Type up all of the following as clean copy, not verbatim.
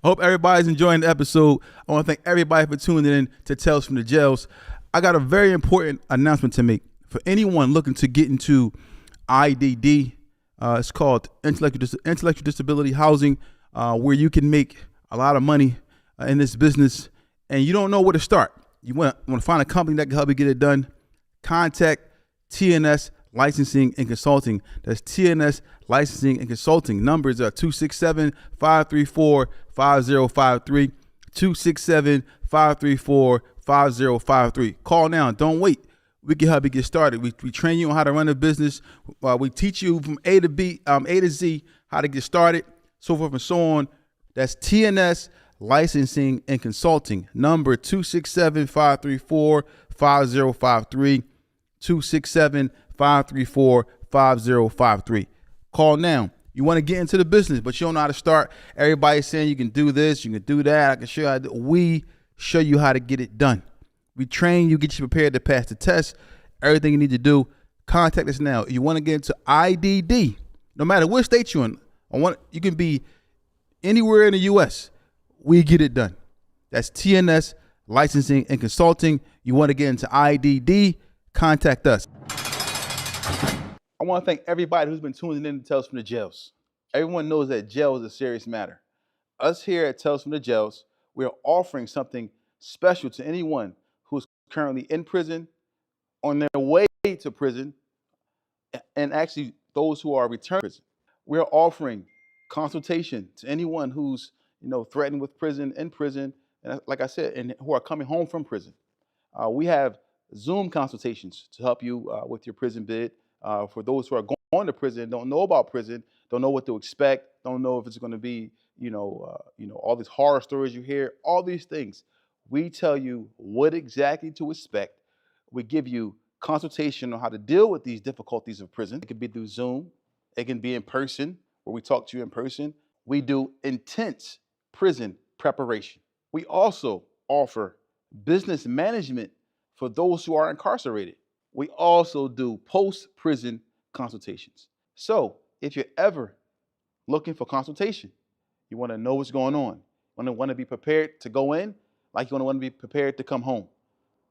I hope everybody's enjoying the episode. I want to thank everybody for tuning in to Tales from the Jails. I got a very important announcement to make for anyone looking to get into IDD. It's called intellectual disability housing, where you can make a lot of money in this business, and you don't know where to start. You want to find a company that can help you get it done. Contact TNS Licensing and Consulting. That's TNS Licensing and Consulting. Numbers are 267-534-5053, 267-534-5053. Call now. Don't wait. We can help you get started. We train you on how to run a business. We teach you from A to Z how to get started, so forth and so on. That's TNS Licensing and Consulting. Number 267-534-5053, 267-534-5053. Call now. You want to get into the business, but you don't know how to start. Everybody's saying you can do this, you can do that. I can show you how to do. We show you how to get it done. We train you, get you prepared to pass the test. Everything you need to do. Contact us now. If you want to get into IDD, no matter what state you're in, you can be anywhere in the U.S. We get it done. That's TNS Licensing and Consulting. You want to get into IDD, contact us. I want to thank everybody who's been tuning in to Tales from the Jails. Everyone knows that jail is a serious matter. Us here at Tales from the Jails, we are offering something special to anyone who's currently in prison, on their way to prison, and actually those who are returning to prison. We're offering consultation to anyone who's threatened with prison, in prison, and like I said, and who are coming home from prison. We have Zoom consultations to help you with your prison bid. For those who are going to prison, don't know about prison, don't know what to expect, don't know if it's going to be, all these horror stories you hear, all these things. We tell you what exactly to expect. We give you consultation on how to deal with these difficulties of prison. It could be through Zoom. It can be in person, where we talk to you in person. We do intense prison preparation. We also offer business management for those who are incarcerated. We also do post-prison consultations. So if you're ever looking for consultation, you want to know what's going on, want to be prepared to go in, like you want to be prepared to come home,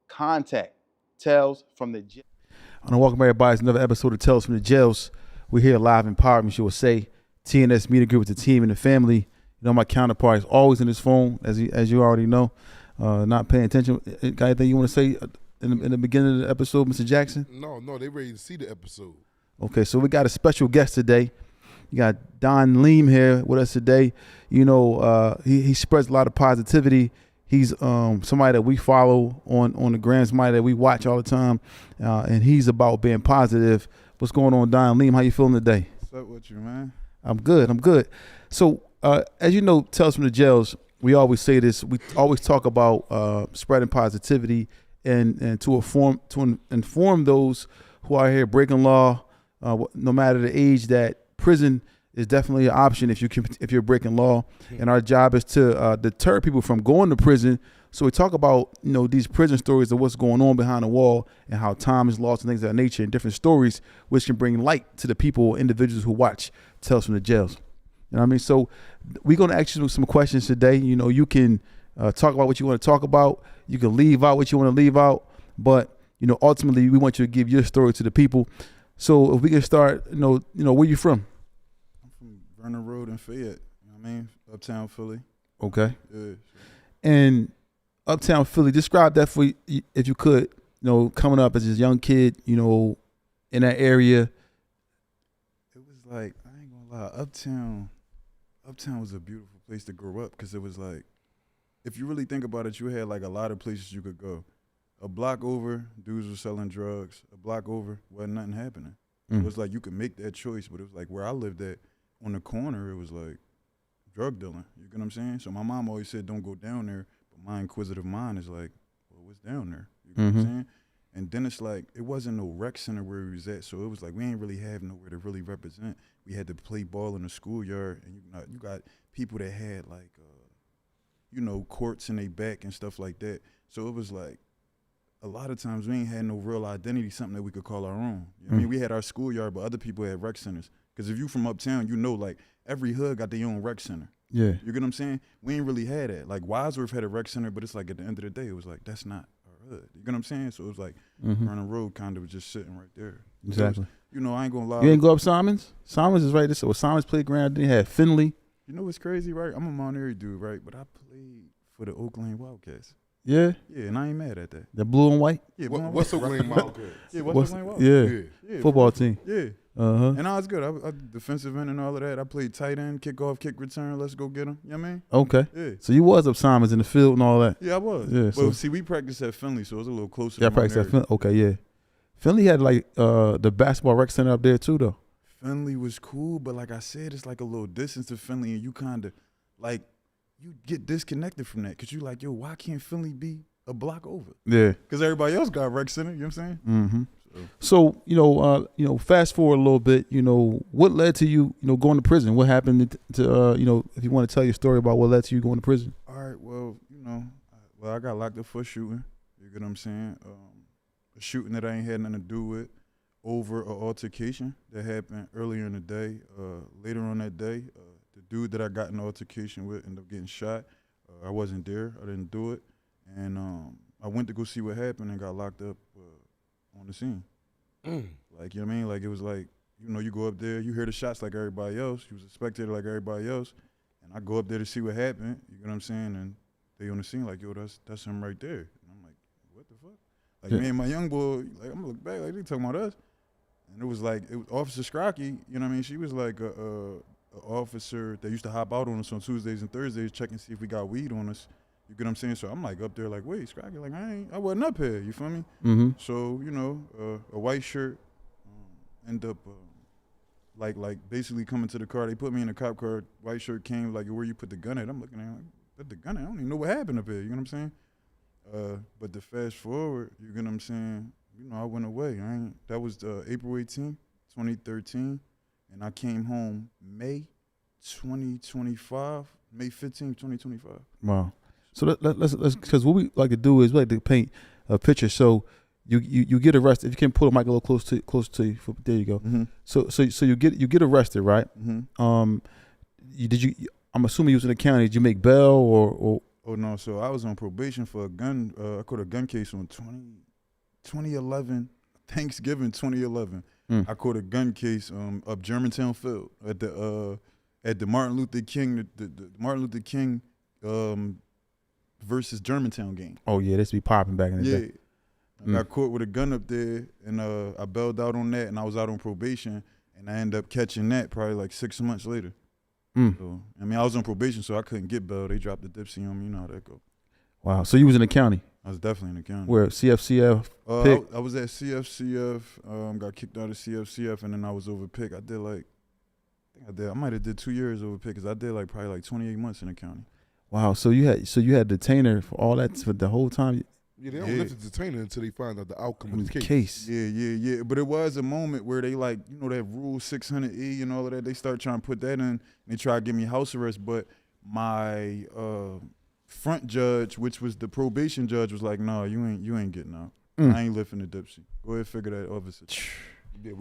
contact Tales from the Jails. I want to welcome everybody to another episode of Tales from the Jails. We're here live empowerment, you will say. TNS Media Group with the team and the family. My counterpart is always in his phone, as you already know, not paying attention. Got anything you want to say in the beginning of the episode, Mr. Jackson? No, they ready to see the episode. Okay, so we got a special guest today. You got Donleam here with us today. He spreads a lot of positivity. He's somebody that we follow on the gram, somebody that we watch all the time, and he's about being positive. What's going on, Donleam? How you feeling today? What's up with you, man? I'm good. So, as you know, Tales from the Jails, we always say this. We always talk about spreading positivity and to inform those who are here breaking law, no matter the age, that prison is definitely an option if you're breaking law. And our job is to deter people from going to prison. So we talk about these prison stories of what's going on behind the wall and how time is lost and things of that nature, and different stories which can bring light to the people, individuals who watch Tales from the Jails. You know what I mean? So we're going to ask you some questions today. You can talk about what you want to talk about. You can leave out what you want to leave out. But, ultimately, we want you to give your story to the people. So if we can start, where you from? I'm from Vernon Road in Fayette. You know what I mean? Uptown Philly. Okay. Yeah, sure. And Uptown Philly, describe that for if you could, coming up as a young kid, in that area. It was like, I ain't gonna lie, Uptown was a beautiful place to grow up, because it was like, if you really think about it, you had like a lot of places you could go. A block over, dudes were selling drugs. A block over, wasn't nothing happening. It was like you could make that choice, but it was like where I lived at, on the corner, it was like drug dealing. You get what I'm saying? So my mom always said, don't go down there. But my inquisitive mind is like, well, what's down there? You get what I'm saying? And then it's like, it wasn't no rec center where we was at. So it was like, we ain't really have nowhere to really represent. We had to play ball in the schoolyard. And you got people that had like, courts in their back and stuff like that. So it was like, a lot of times we ain't had no real identity, something that we could call our own. You know what I mean? We had our schoolyard, but other people had rec centers. Because if you from uptown, you know, like, every hood got their own rec center. Yeah. You get what I'm saying? We ain't really had that. Like, Wadsworth had a rec center, but it's like, at the end of the day, it was like, that's not our hood. You get what I'm saying? So it was like, Vernon Road kind of was just sitting right there. Exactly. You know, I ain't gonna lie. You ain't go up Simons? Simons is right there. So Simons playground. Then you had Finley. You know what's crazy, right? I'm a Mount Airy dude, right? But I played for the Oak Lane Wildcats. Yeah. Yeah, and I ain't mad at that. The blue and white. Yeah, What's Oak Lane Wildcats? Yeah, what's Oak Lane Wildcats? Yeah. Yeah, Football team. Yeah. Uh-huh. And I was good. I defensive end and all of that. I played tight end, kickoff, kick return. Let's go get them. You know what I mean? Okay. Yeah. So you was up Simons in the field and all that. Yeah, I was. Yeah, But so- see, we practiced at Finley, so it was a little closer. Yeah, to practice Mount at Airy. Finley. Okay, yeah. Finley had like the basketball rec center up there too, though. Finley was cool, but like I said, it's like a little distance to Finley, and you kind of like you get disconnected from that because you like, yo, why can't Finley be a block over? Yeah. Because everybody else got rec center. You know what I'm saying? Mm-hmm. So fast forward a little bit. What led to you, going to prison? What happened to if you want to tell your story about what led to you going to prison? All right. Well, I got locked up for shooting. You get what I'm saying? A shooting that I ain't had nothing to do with, over an altercation that happened earlier in the day. Later on that day, the dude that I got in an altercation with ended up getting shot. I wasn't there. I didn't do it. And I went to go see what happened and got locked up on the scene. Like, you know what I mean? Like, it was like, you go up there, you hear the shots like everybody else. You was a spectator like everybody else. And I go up there to see what happened. You know what I'm saying? And they on the scene like, yo, that's him right there. And I'm like, what the fuck? Like, me and my young boy, like, I'm gonna look back, like, they talking about us. And it was Officer Scrocky, you know what I mean? She was like a officer that used to hop out on us on Tuesdays and Thursdays, checking to see if we got weed on us. You get what I'm saying? So I'm like up there like, wait, Scrocky, like, I wasn't up here, you feel me? Mm-hmm. So, a white shirt, end up like basically coming to the car. They put me in a cop car, white shirt came, like, where you put the gun at? I'm looking at him like, put the gun at? I don't even know what happened up here, you know what I'm saying? But to fast forward, you get what I'm saying? I went away. That was April 18th, 2013, and I came home May 2025, May 15th, 2025. Wow. So let's because what we like to do is we like to paint a picture. So you get arrested. If you can pull the mic a little close to you. There you go. Mm-hmm. So you get arrested, right? Mm-hmm. I'm assuming you was in the county. Did you make bail or? Oh no, so I was on probation for a gun. I caught a gun case on 2011, Thanksgiving 2011. I caught a gun case up Germantown Field at the Martin Luther King the Martin Luther King versus Germantown game. Oh yeah, this be popping back in the day. I got caught with a gun up there, and I bailed out on that, and I was out on probation, and I ended up catching that probably like 6 months later. So, I was on probation, so I couldn't get bail. They dropped the dipsy on me. You know how that go. Wow. So you was in the county? I was definitely in the county. Where? CFCF? Pick? I was at CFCF. Got kicked out of CFCF, and then I was over Pick. I might have did 2 years over Pick, because I did probably 28 months in the county. Wow. So you had detainer for all that for the whole time? Yeah, they don't lift the detainer until they find out the outcome of the case. Yeah. But it was a moment where they that Rule 600E and all of that. They start trying to put that in. And they try to give me house arrest, but my front judge, which was the probation judge, was like, "No, you ain't getting out. I ain't lifting the dipsy. Go ahead, figure that officer." Yeah,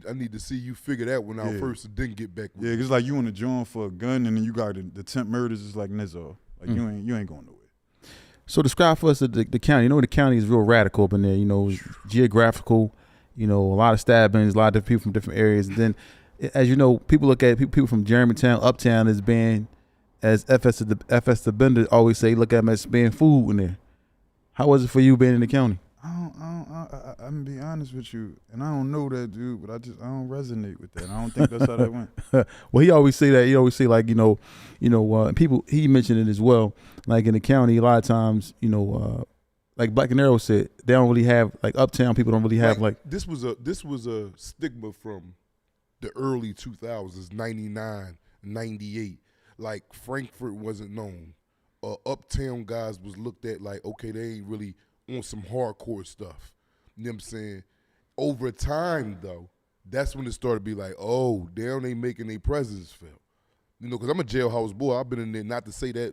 I need to see you figure that one out first, and then get back. Yeah, it's like you on the joint for a gun, and then you got the attempt murders. Is like Nizzo. Like you ain't going nowhere. So describe for us the county. The county is real radical up in there. Geographical. A lot of stabbings, a lot of different people from different areas. And then, as you know, people look at people from Germantown, Uptown as being, as FS the Bender always say, look at them as being food in there. How was it for you being in the county? I'm gonna be honest with you, and I don't know that dude, but I don't resonate with that. I don't think that's how that went. Well, he always say that. He always say people. He mentioned it as well. Like in the county, a lot of times, like Black and Arrow said, they don't really have Uptown people don't really have this was a stigma from the early 2000s, 99, 98. Like Frankfurt wasn't known. Uptown guys was looked at like, okay, they ain't really on some hardcore stuff. You know what I'm saying? Over time, though, that's when it started to be like, oh, damn, they making their presence felt. Because I'm a jailhouse boy. I've been in there, not to say that,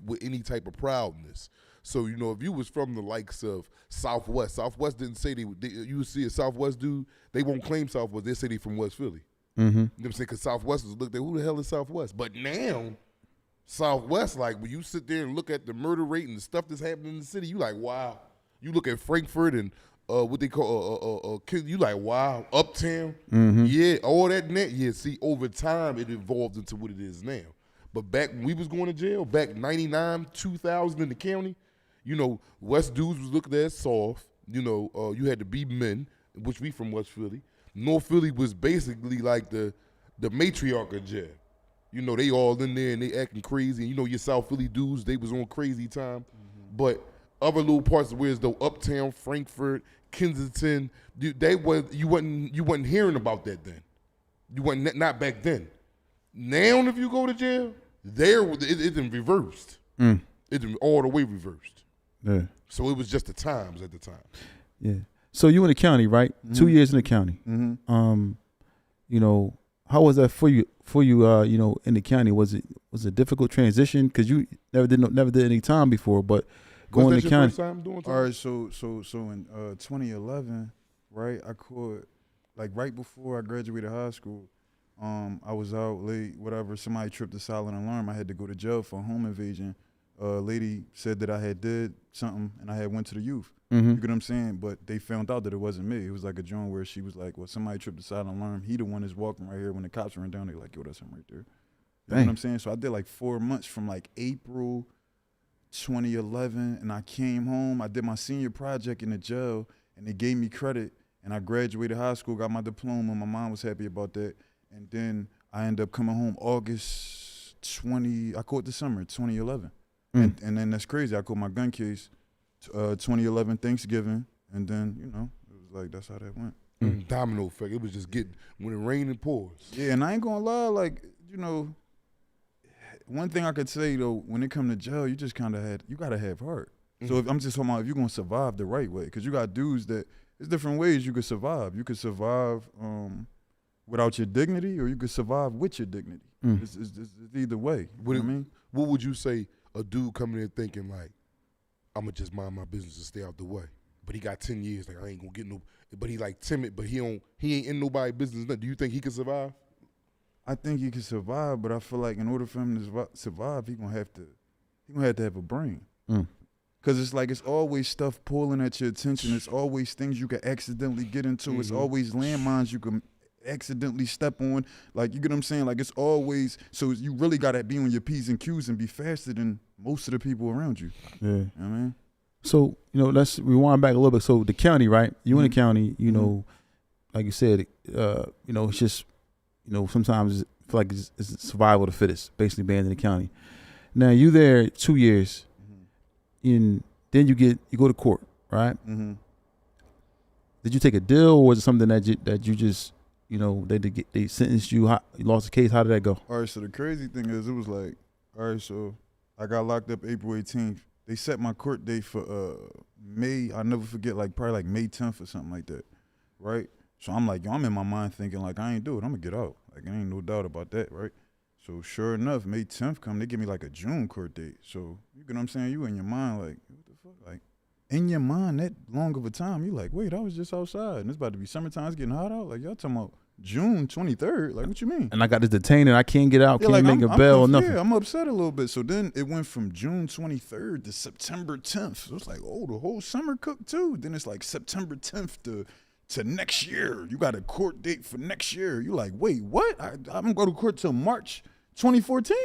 with any type of proudness. So, if you was from the likes of Southwest didn't say you would see a Southwest dude, they won't claim Southwest. They say they from West Philly. You know what I'm saying? Because Southwest was looked at, who the hell is Southwest? But now, Southwest, like when you sit there and look at the murder rate and the stuff that's happening in the city, you like, wow. You look at Frankfurt and what they call you like, wow, Uptown, yeah, all that and that. Yeah, see, over time it evolved into what it is now. But back when we was going to jail, back 99, 2000 in the county, you know, West dudes was looked at soft. You know, you had to be men, which we from West Philly. North Philly was basically like the matriarch of jail. You know, they all in there and they acting crazy. And you know, your South Philly dudes, they was on crazy time. But other little parts of where as though Uptown, Frankfurt, Kensington, you wasn't hearing about that then. You wasn't not back then. Now, if you go to jail, it's been reversed. It's been all the way reversed. Yeah. So it was just the times at the time. Yeah. So you in the county, right? 2 years in the county. You know, how was that for you? You know, in the county, was it a difficult transition? Because you never did any time before, but going to the county. First time doing time? All right, so in 2011, right? I caught, like right before I graduated high school. I was out late, whatever. Somebody tripped the silent alarm. I had to go to jail for a home invasion. Lady said that I had did something, and I had went to the youth. You get what I'm saying? But they found out that it wasn't me. It was like a joint where she was like, well, somebody tripped the silent alarm. He the one that's walking right here. When the cops ran down, they like, yo, that's him right there. You know what I'm saying? So I did like 4 months from like April 2011, and I came home. I did my senior project in the jail, and they gave me credit, and I graduated high school, got my diploma. My mom was happy about that. And then I ended up coming home August 20, I caught the summer, 2011. And then that's crazy. I caught my gun case 2011 Thanksgiving, and then, you know, it was like, that's how that went. Domino effect. It was just when it rained and pours. Yeah, and I ain't gonna lie, like, you know, one thing I could say, though, when it come to jail, you just kind of you got to have heart. So if I'm just talking about if you're going to survive the right way, because you got dudes that, there's different ways you could survive. You could survive without your dignity, or you could survive with your dignity. It's either way. You know what I mean? What would you say a dude coming in thinking like, I'm going to just mind my business and stay out the way? But he got 10 years, like I ain't going to get no, but he like timid, but he ain't in nobody's business. Do you think he could survive? I think he can survive, but I feel like in order for him to survive, he gonna have to have a brain. Cause it's like it's always stuff pulling at your attention. It's always things you can accidentally get into. It's always landmines you can accidentally step on. Like, you get what I'm saying? Like, it's always, so you really gotta be on your P's and Q's and be faster than most of the people around you. Yeah. You know what I mean? So, you know, let's rewind back a little bit. So the county, right? You in the county, you know, like you said, you know, it's just, you know, sometimes I feel like it's survival of the fittest, basically being in the county. Now you there 2 years, and then you go to court, right? Did you take a deal, or was it something that you just, you know, they sentenced you, you lost the case? How did that go? All right, so the crazy thing is, it was like, all right, so I got locked up April 18th. They set my court date for May, I'll never forget, like probably like May 10th or something like that, right? So I'm like, yo, I'm in my mind thinking like, I ain't do it, I'm gonna get out. Like, there ain't no doubt about that, right? So sure enough, May 10th come, they give me like a June court date. So you get what I'm saying? You in your mind like, what the fuck? Like, in your mind that long of a time, you like, wait, I was just outside and it's about to be summertime, it's getting hot out. Like, y'all talking about June 23rd? Like, what you mean? And I got this detained and I can't get out, Yeah, can't like, make a bell or nothing. Yeah, I'm upset a little bit. So then it went from June 23rd to September 10th. So it's like, oh, the whole summer cooked too. Then it's like September 10th to next year. You got a court date for next year. You like, wait, what? I'm gonna go to court till March 2014.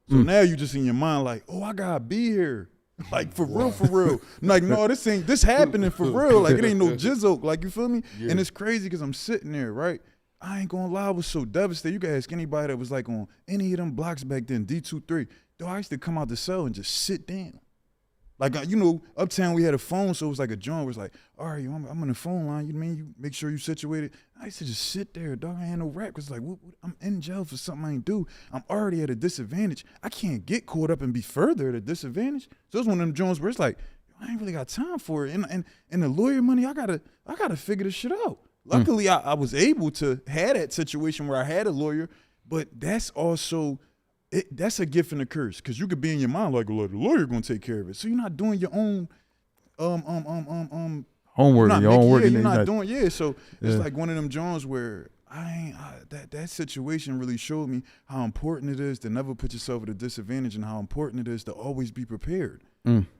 So now you just in your mind like, oh, I gotta be here. Like, for real. Like, no, this happening for real. Like, it ain't no jizzle. Like, you feel me? Yeah. And it's crazy because I'm sitting there, right? I ain't gonna lie, I was so devastated. You can ask anybody that was like on any of them blocks back then, D23. Though I used to come out the cell and just sit down. Like, you know, uptown we had a phone, so it was like a joint where it's like, all right, I'm on the phone line, you know what I mean? You make sure you situated. I used to just sit there, dog. I ain't no rap, because like, I'm in jail for something I ain't do. I'm already at a disadvantage. I can't get caught up and be further at a disadvantage. So it's one of them joints where it's like, I ain't really got time for it. And the lawyer money, I gotta figure this shit out. Luckily, I was able to have that situation where I had a lawyer, but that's also, that's a gift and a curse, because you could be in your mind like, well, the lawyer gonna take care of it. So you're not doing your own homework, your own work. You're not doing, so it's like one of them joints where that situation really showed me how important it is to never put yourself at a disadvantage and how important it is to always be prepared.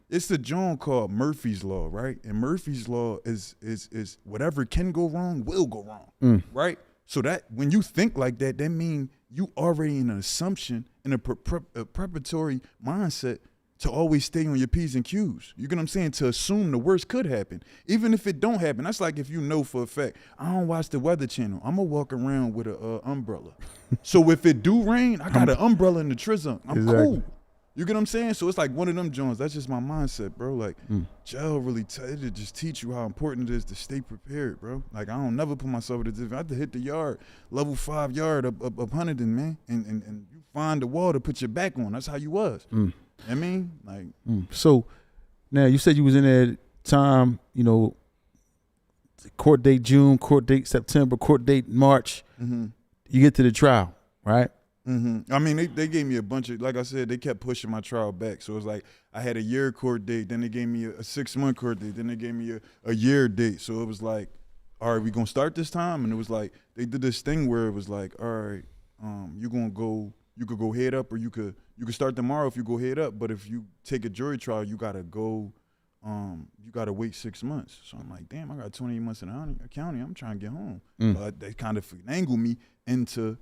It's the joint called Murphy's Law, right? And Murphy's Law is whatever can go wrong will go wrong, right? So that when you think like that, that means you already in an assumption, in a preparatory mindset to always stay on your P's and Q's. You get what I'm saying? To assume the worst could happen. Even if it don't happen. That's like if you know for a fact, I don't watch the Weather Channel. I'm going to walk around with an umbrella. So if it do rain, I got an umbrella in the trizzle. I'm cool. You get what I'm saying? So it's like one of them joints. That's just my mindset, bro. Like, jail really it'll just teach you how important it is to stay prepared, bro. Like, I don't never put myself at a disadvantage. I had to hit the yard, level 5 yard up Huntington, man. And you find the wall to put your back on. That's how you was. I mean, like. So now you said you was in that time, you know, court date June, court date September, court date March. You get to the trial, right? I mean, they gave me a bunch of, like I said, they kept pushing my trial back. So it was like I had a year court date, then they gave me a 6-month court date, then they gave me a year date. So it was like, all right, we gonna start this time? And it was like, they did this thing where it was like, all right, you could go head up or you could start tomorrow if you go head up. But if you take a jury trial, you gotta wait 6 months. So I'm like, damn, I got 28 months in the county. I'm trying to get home. But they kind of finagled me into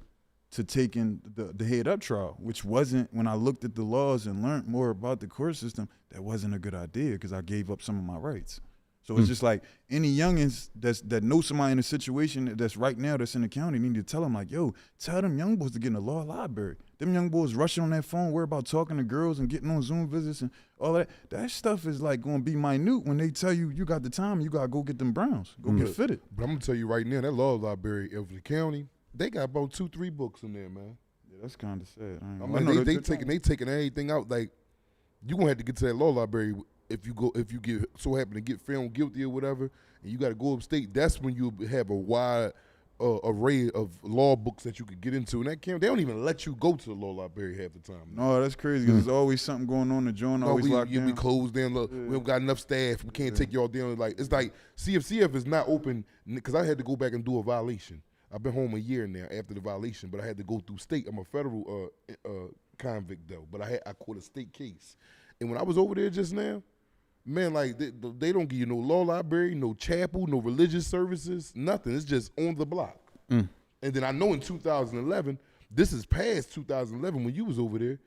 taking the head up trial, which wasn't, when I looked at the laws and learned more about the court system, that wasn't a good idea because I gave up some of my rights. So it's just like any youngins that know somebody in a situation that's right now that's in the county need to tell them like, yo, tell them young boys to get in the law library. Them young boys rushing on that phone, worry about talking to girls and getting on Zoom visits and all that. That stuff is like going to be minute when they tell you got the time, you got to go get them Browns, go get fitted. But I'm going to tell you right now, that law library of the county, they got about 2-3 books in there, man. Yeah, that's kind of sad. I mean, they taking everything out. Like, you gonna have to get to that law library if you get so happen to get found guilty or whatever, and you got to go upstate. That's when you have a wide array of law books that you could get into. And that camp, they don't even let you go to the law library half the time. No, that's crazy. Cause there's always something going on. The joint always locked down. We closed down. Look, we don't got enough staff. We can't take y'all down. Like, it's like CFCF is not open because I had to go back and do a violation. I've been home a year now after the violation, but I had to go through state. I'm a federal convict though, but I caught a state case. And when I was over there just now, man, like they don't give you no law library, no chapel, no religious services, nothing. It's just on the block. And then I know in 2011, this is past 2011 when you was over there.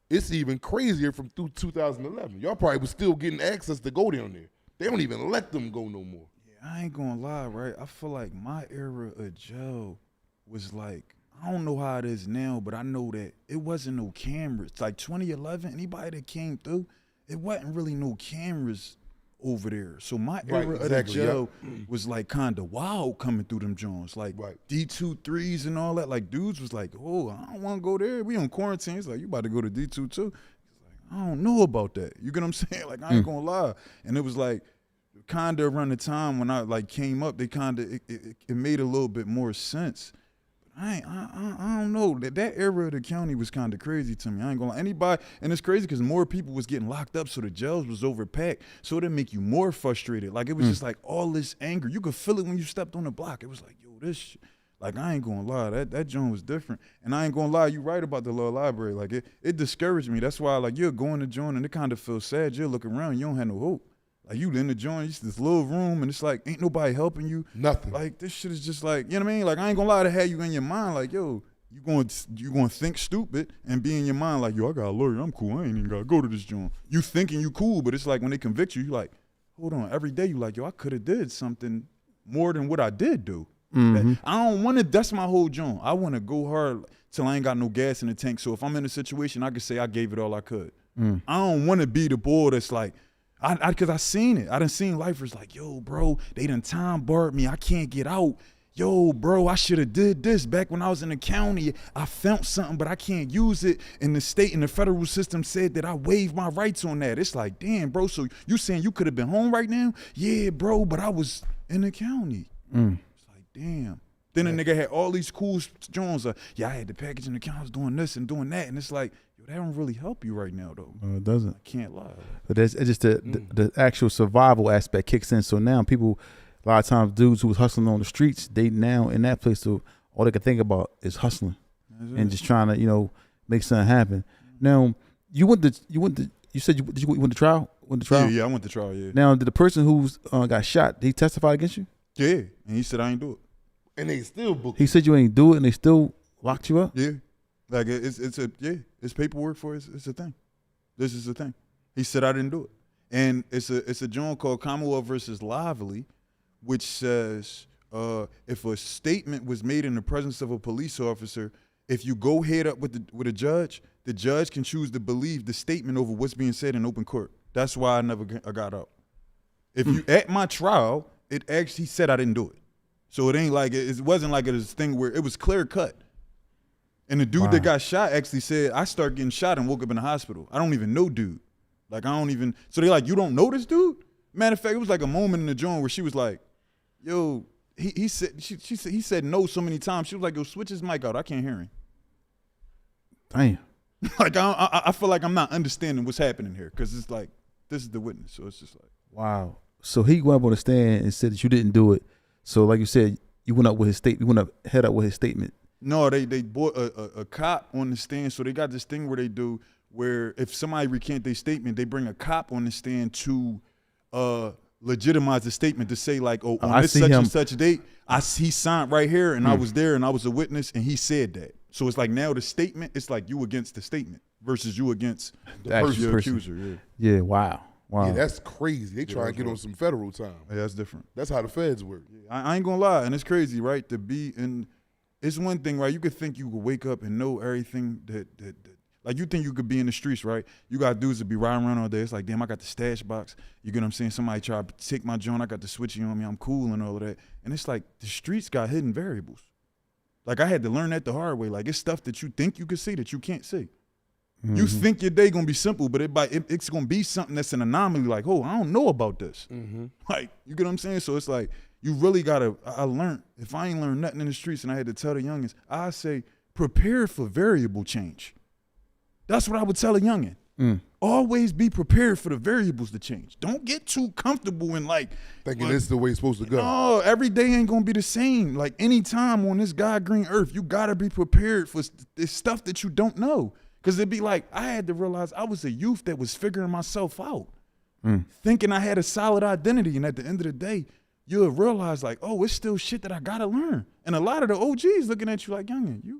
It's even crazier from through 2011. Y'all probably was still getting access to go down there. They don't even let them go no more. I ain't gonna lie, right? I feel like my era of jail was like, I don't know how it is now, but I know that it wasn't no cameras. It's like 2011, anybody that came through, it wasn't really no cameras over there. So my era of the jail was like kind of wild coming through them joints, like D23s and all that. Like dudes was like, oh, I don't want to go there. We on quarantine. It's like, you about to go to D2 too? It's like, I don't know about that. You get what I'm saying? Like, I ain't gonna lie. And it was like, kind of around the time when I like came up, they kind of it made a little bit more sense. But I don't know, that era of the county was kind of crazy to me. I ain't gonna lie. Anybody, and it's crazy because more people was getting locked up, so the jails was overpacked, so it'd make you more frustrated. Like it was just like all this anger. You could feel it when you stepped on the block. It was like, yo, this shit. Like, I ain't gonna lie, that joint was different. And I ain't gonna lie, you right about the law library. Like it discouraged me. That's why like you're going to join and it kind of feels sad. You're looking around, you don't have no hope. Like you in the joint, it's this little room, and it's like ain't nobody helping you. Nothing. Like this shit is just like, you know what I mean? Like I ain't gonna lie, to have you in your mind, like yo, you gonna think stupid and be in your mind like, yo, I got a lawyer, I'm cool, I ain't even gotta go to this joint. You thinking you cool, but it's like when they convict you, you like, hold on. Every day you like, yo, I could have did something more than what I did do. I don't want to. That's my whole joint. I want to go hard till I ain't got no gas in the tank. So if I'm in a situation, I can say I gave it all I could. I don't want to be the boy that's like. Cause I seen it. I done seen lifers like, yo, bro, they done time barred me. I can't get out. Yo, bro, I should have did this back when I was in the county. I felt something, but I can't use it. And the state and the federal system said that I waived my rights on that. It's like, damn, bro, so you saying you could have been home right now? Yeah, bro, but I was in the county. It's like, damn. Then a nigga had all these cool joints. Yeah, I had the package in the county. I was doing this and doing that. And it's like, yo, that don't really help you right now, though. No, it doesn't. I can't lie. But it's just the actual survival aspect kicks in. So now people, a lot of times, dudes who was hustling on the streets, they now in that place all they can think about is hustling That's and it. just trying to make something happen. Now you went to you said you went to trial. Went to trial. Yeah, I went to trial. Yeah, Now did the person who's got shot? Did he testify against you? yeah, and he said I ain't do it. And they still book. He said you ain't do it, and they still locked you up. Yeah, like it's paperwork for it. It's a thing. This is the thing. He said I didn't do it, and it's a joint called Commonwealth versus Lively, which says if a statement was made in the presence of a police officer, if you go head up with a judge, the judge can choose to believe the statement over what's being said in open court. That's why I never got out. If you at my trial, it actually said I didn't do it, so it ain't like it wasn't like it was a thing where it was clear cut. And the dude that got shot actually said, I started getting shot and woke up in the hospital. I don't even know dude. Like, I don't even, so they like, you don't know this dude? Matter of fact, it was like a moment in the joint where she was like, yo, he said, he said no so many times. She was like, yo, switch his mic out. I can't hear him. Damn. Like, I feel like I'm not understanding what's happening here because it's like, this is the witness. So it's just like. Wow. So he went up on the stand and said that you didn't do it. So like you said, you went up with his statement. You went up head up with his statement. No, they bought a cop on the stand. So they got this thing where they do where if somebody recant their statement, they bring a cop on the stand to legitimize the statement to say like, oh, on this such and such date, he signed right here and I was there and I was a witness and he said that. So it's like now the statement, it's like you against the statement versus you against the person accuser. Yeah, wow. Yeah, that's crazy. They try to get on some federal time. Yeah, that's different. That's how the feds work. I ain't gonna lie, and it's crazy, right? To be in, it's one thing, right? You could think you could wake up and know everything that like you think you could be in the streets, right? You got dudes that be riding around all day. It's like, damn, I got the stash box. You get what I'm saying? Somebody try to take my joint. I got the switchy on me. I'm cool and all of that. And it's like the streets got hidden variables. Like I had to learn that the hard way. Like it's stuff that you think you could see that you can't see. Mm-hmm. You think your day gonna be simple, but it's gonna be something that's an anomaly. Like, oh, I don't know about this. Mm-hmm. Like, you get what I'm saying? So it's like you really gotta. I learned if I ain't learned nothing in the streets, and I had to tell the youngins, I say prepare for variable change. That's what I would tell a youngin. Always be prepared for the variables to change. Don't get too comfortable in like thinking this is the way it's supposed to go. No, every day ain't gonna be the same. Like any time on this God green earth, you gotta be prepared for this stuff that you don't know. Cause it'd be like, I had to realize I was a youth that was figuring myself out, thinking I had a solid identity. And at the end of the day, you'll realize like, oh, it's still shit that I gotta learn. And a lot of the OGs looking at you like, youngin, you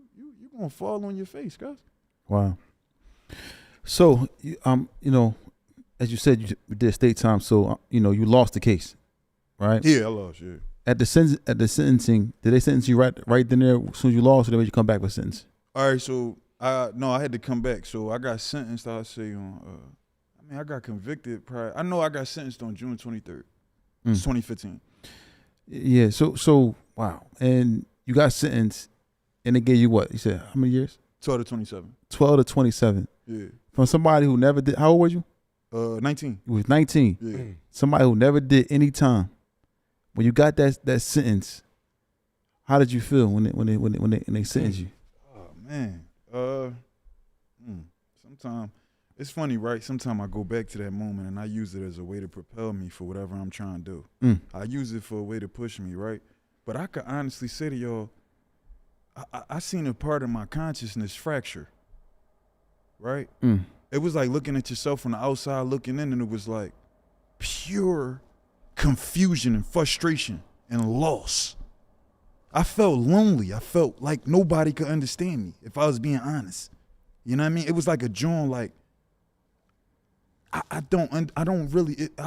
gonna fall on your face, guys. Wow. So, as you said, you did state time. So, you lost the case, right? Yeah, I lost. Yeah. At the sentencing, did they sentence you right then there as soon as you lost, or they made you come back with sentence? All right, so no, I had to come back. So I got sentenced. I say on. I got convicted. I know I got sentenced on June 23rd, 2015. Yeah. So wow, and you got sentenced, and they gave you what? You said how many years? 12 to 27. 12 to 27. Yeah. From somebody who never did. How old were you? 19. You was 19. Yeah. Somebody who never did any time. When you got that sentence, how did you feel when they sentenced you? Oh man. Sometimes it's funny, right? Sometimes I go back to that moment and I use it as a way to propel me for whatever I'm trying to do. I use it for a way to push me, right? But I could honestly say to y'all, I seen a part of my consciousness fracture, right? It was like looking at yourself from the outside looking in, and it was like pure confusion and frustration and loss. I felt lonely. I felt like nobody could understand me, if I was being honest. You know what I mean? It was like a joint, like, I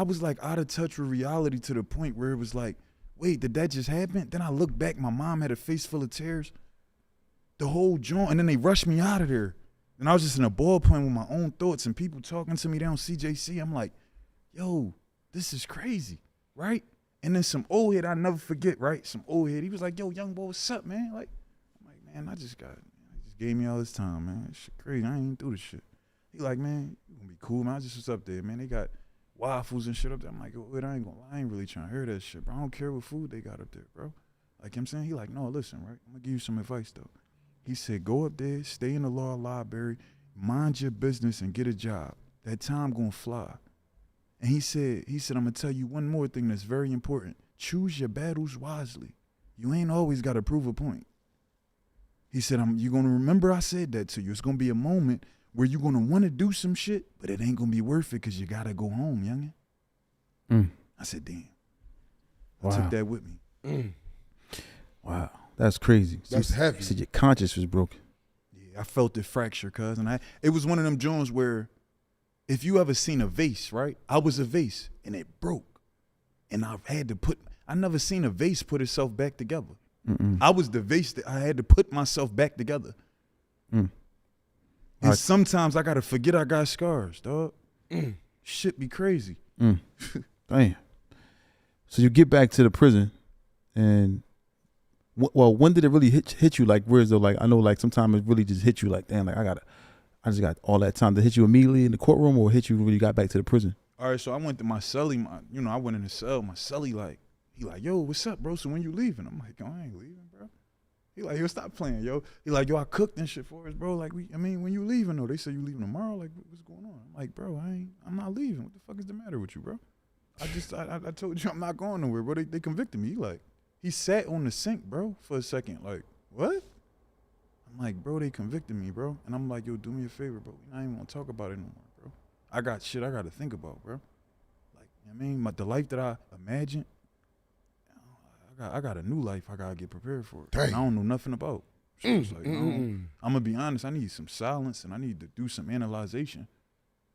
was like out of touch with reality to the point where it was like, wait, did that just happen? Then I looked back, my mom had a face full of tears. The whole joint, and then they rushed me out of there. And I was just in a ballpoint with my own thoughts and people talking to me down CJC. I'm like, yo, this is crazy, right? And then some old head I never forget, right? Some old head, he was like, yo, young boy, what's up, man? Like, I'm like, man, I just gave me all this time, man. This shit crazy. I ain't even do this shit. He like, man, you gonna be cool, man. I just was up there, man. They got waffles and shit up there. I'm like, wait, I ain't gonna lie. I ain't really trying to hear that shit, bro. I don't care what food they got up there, bro. Like, I'm saying, he like, no, listen, right? I'm gonna give you some advice, though. He said, go up there, stay in the law library, mind your business and get a job. That time gonna fly. And he said, I'm gonna tell you one more thing that's very important. Choose your battles wisely. You ain't always gotta prove a point. He said, you gonna remember I said that to you. It's gonna be a moment where you're gonna want to do some shit, but it ain't gonna be worth it because you gotta go home, youngin'. I said, damn. I took that with me. Wow, that's crazy. That's heavy. You said your conscience was broken. Yeah, I felt it fracture, cuz. And it was one of them joints where if you ever seen a vase, right? I was a vase and it broke. And I never seen a vase put itself back together. I was the vase that I had to put myself back together. And sometimes I gotta forget I got scars, dog. Shit be crazy. Damn. So you get back to the prison, and when did it really hit you? Like, where's the, like, I know, like, sometimes it really just hit you like, damn, like, I just got all that time. To hit you immediately in the courtroom, or hit you when you got back to the prison? All right, so I went to my cellie. I went in the cell. My cellie, like, he like, yo, what's up, bro? So when you leaving? I'm like, yo, I ain't leaving, bro. He like, yo, stop playing, yo. He like, yo, I cooked and shit for us, bro. Like, when you leaving though? They say you leaving tomorrow. Like, what's going on? I'm like, bro, I'm not leaving. What the fuck is the matter with you, bro? I told you I'm not going nowhere, bro. They convicted me. He sat on the sink, bro, for a second. Like, what? I'm like, bro, they convicted me, bro. And I'm like, yo, do me a favor, bro. I ain't want to talk about it no more, bro. I got shit I got to think about, bro. Like, you know what I mean? The life that I imagined, I got a new life I got to get prepared for. And I don't know nothing about. So it's like, I'm going to be honest, I need some silence and I need to do some analyzation.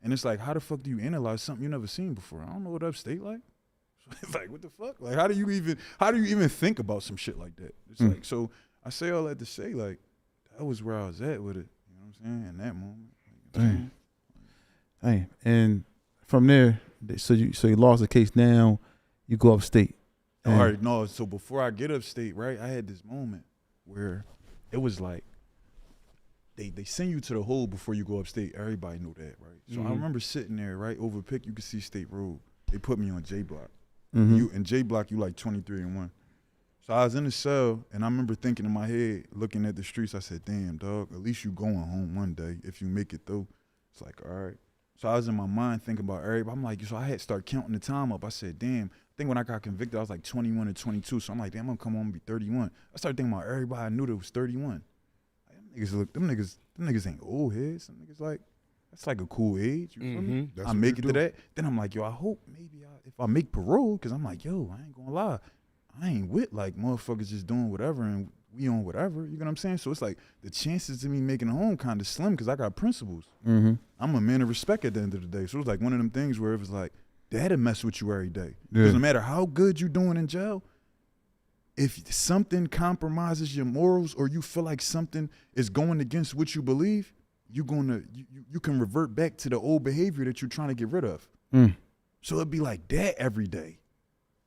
And it's like, how the fuck do you analyze something you never seen before? I don't know what upstate like. So it's like, what the fuck? Like, how do you even think about some shit like that? It's like, so I say all that to say, like, that was where I was at with it. You know what I'm saying? In that moment. Damn. And from there, so you lost the case. Now you go upstate. All right, no. So before I get upstate, right, I had this moment where it was like they send you to the hole before you go upstate. Everybody knew that, right? So I remember sitting there, right, over Pick, you could see State Road. They put me on J Block. You in J Block, you like 23-1. So I was in the cell, and I remember thinking in my head, looking at the streets, I said, damn, dog, at least you going home one day if you make it through. It's like, all right. So I was in my mind thinking about everybody. I'm like, so I had to start counting the time up. I said, damn, I think when I got convicted, I was like 21 or 22. So I'm like, damn, I'm going to come home and be 31. I started thinking about everybody I knew that was 31. Like, them niggas ain't old heads. Some niggas like, that's like a cool age. You feel me? I make it to that. Then I'm like, yo, I hope maybe if I make parole, because I'm like, yo, I ain't going to lie. I ain't with like motherfuckers just doing whatever and we on whatever. You know what I'm saying? So it's like the chances of me making it home kind of slim because I got principles. I'm a man of respect at the end of the day. So it was like one of them things where it was like, they had to mess with you every day. Because no matter how good you doing in jail, if something compromises your morals or you feel like something is going against what you believe, you can revert back to the old behavior that you're trying to get rid of. So it'd be like that every day.